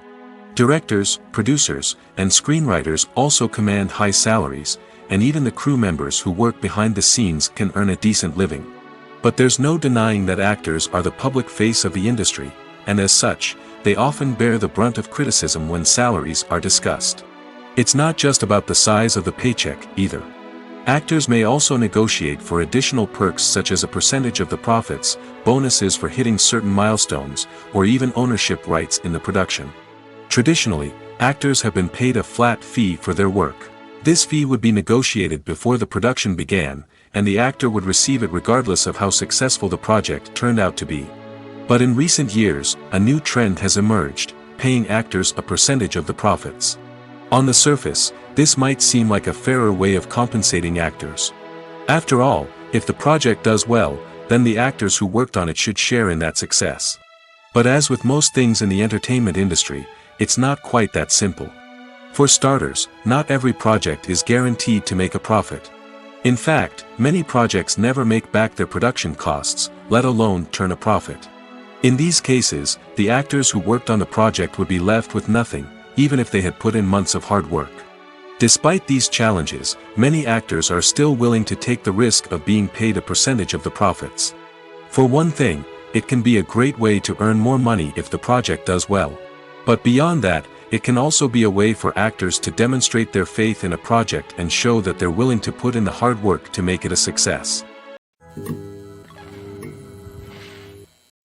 A: Directors, producers, and screenwriters also command high salaries, and even the crew members who work behind the scenes can earn a decent living. But there's no denying that actors are the public face of the industry, and as such, they often bear the brunt of criticism when salaries are discussed. It's not just about the size of the paycheck, either. Actors may also negotiate for additional perks such as a percentage of the profits, bonuses for hitting certain milestones, or even ownership rights in the production. Traditionally, actors have been paid a flat fee for their work. This fee would be negotiated before the production began, and the actor would receive it regardless of how successful the project turned out to be. But in recent years, a new trend has emerged, paying actors a percentage of the profits. On the surface, this might seem like a fairer way of compensating actors. After all, if the project does well, then the actors who worked on it should share in that success. But as with most things in the entertainment industry, it's not quite that simple. For starters, not every project is guaranteed to make a profit. In fact, many projects never make back their production costs, let alone turn a profit. In these cases, the actors who worked on the project would be left with nothing, even if they had put in months of hard work. Despite these challenges, many actors are still willing to take the risk of being paid a percentage of the profits. For one thing, it can be a great way to earn more money if the project does well. But beyond that, it can also be a way for actors to demonstrate their faith in a project and show that they're willing to put in the hard work to make it a success.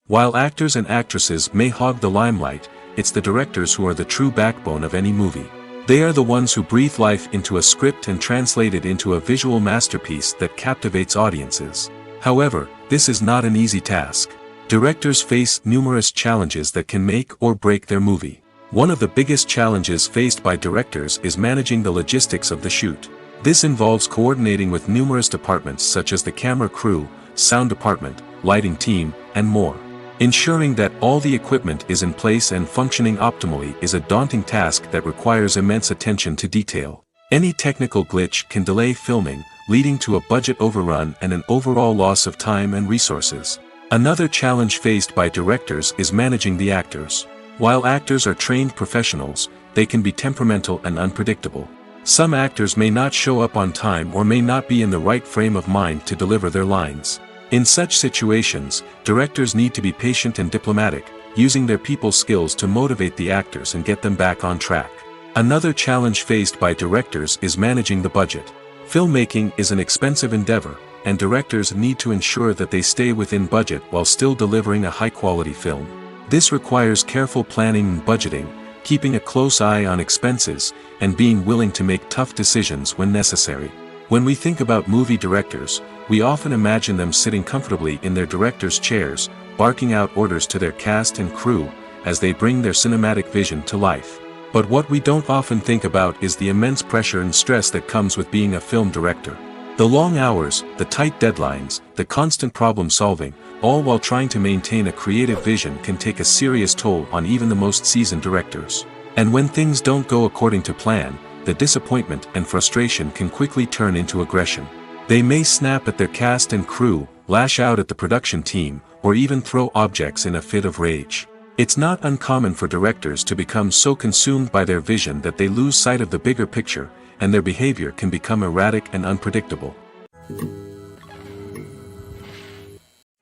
A: While actors and actresses may hog the limelight, it's the directors who are the true backbone of any movie. They are the ones who breathe life into a script and translate it into a visual masterpiece that captivates audiences. However, this is not an easy task. Directors face numerous challenges that can make or break their movie. One of the biggest challenges faced by directors is managing the logistics of the shoot. This involves coordinating with numerous departments such as the camera crew, sound department, lighting team, and more. Ensuring that all the equipment is in place and functioning optimally is a daunting task that requires immense attention to detail. Any technical glitch can delay filming, leading to a budget overrun and an overall loss of time and resources. Another challenge faced by directors is managing the actors. While actors are trained professionals, they can be temperamental and unpredictable. Some actors may not show up on time or may not be in the right frame of mind to deliver their lines. In such situations, directors need to be patient and diplomatic, using their people skills to motivate the actors and get them back on track. Another challenge faced by directors is managing the budget. Filmmaking is an expensive endeavor, and directors need to ensure that they stay within budget while still delivering a high-quality film. This requires careful planning and budgeting, keeping a close eye on expenses, and being willing to make tough decisions when necessary. When we think about movie directors, we often imagine them sitting comfortably in their director's chairs, barking out orders to their cast and crew, as they bring their cinematic vision to life. But what we don't often think about is the immense pressure and stress that comes with being a film director. The long hours, the tight deadlines, the constant problem solving, all while trying to maintain a creative vision can take a serious toll on even the most seasoned directors. And when things don't go according to plan, the disappointment and frustration can quickly turn into aggression. They may snap at their cast and crew, lash out at the production team, or even throw objects in a fit of rage. It's not uncommon for directors to become so consumed by their vision that they lose sight of the bigger picture, and their behavior can become erratic and unpredictable.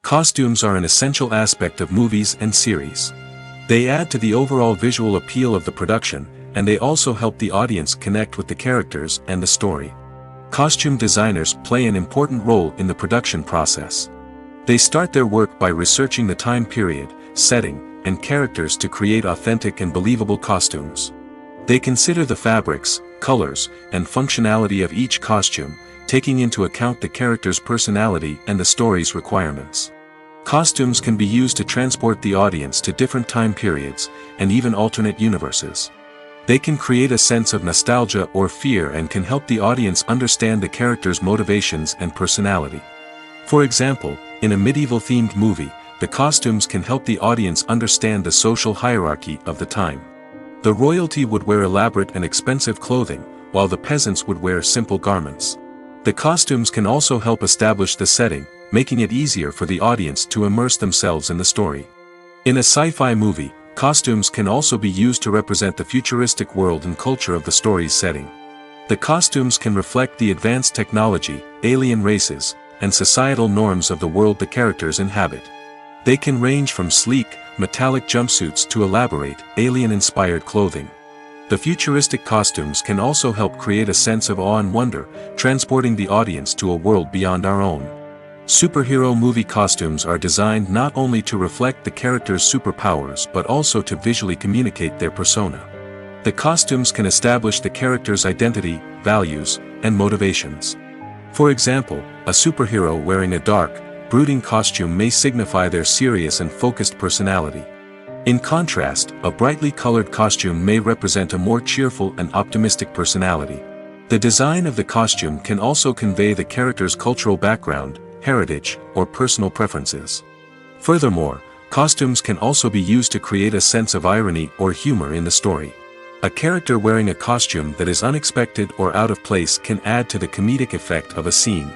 A: Costumes are an essential aspect of movies and series. They add to the overall visual appeal of the production, and they also help the audience connect with the characters and the story. Costume designers play an important role in the production process. They start their work by researching the time period, setting, and characters to create authentic and believable costumes. They consider the fabrics, colors, and functionality of each costume, taking into account the character's personality and the story's requirements. Costumes can be used to transport the audience to different time periods, and even alternate universes. They can create a sense of nostalgia or fear and can help the audience understand the character's motivations and personality. For example, in a medieval-themed movie, the costumes can help the audience understand the social hierarchy of the time. The royalty would wear elaborate and expensive clothing, while the peasants would wear simple garments. The costumes can also help establish the setting, making it easier for the audience to immerse themselves in the story. In a sci-fi movie, costumes can also be used to represent the futuristic world and culture of the story's setting. The costumes can reflect the advanced technology, alien races, and societal norms of the world the characters inhabit. They can range from sleek, metallic jumpsuits to elaborate, alien-inspired clothing. The futuristic costumes can also help create a sense of awe and wonder, transporting the audience to a world beyond our own. Superhero movie costumes are designed not only to reflect the character's superpowers but also to visually communicate their persona. The costumes can establish the character's identity, values, and motivations. For example, a superhero wearing a dark, brooding costume may signify their serious and focused personality. In contrast, a brightly colored costume may represent a more cheerful and optimistic personality. The design of the costume can also convey the character's cultural background, heritage, or personal preferences. Furthermore, costumes can also be used to create a sense of irony or humor in the story. A character wearing a costume that is unexpected or out of place can add to the comedic effect of a scene.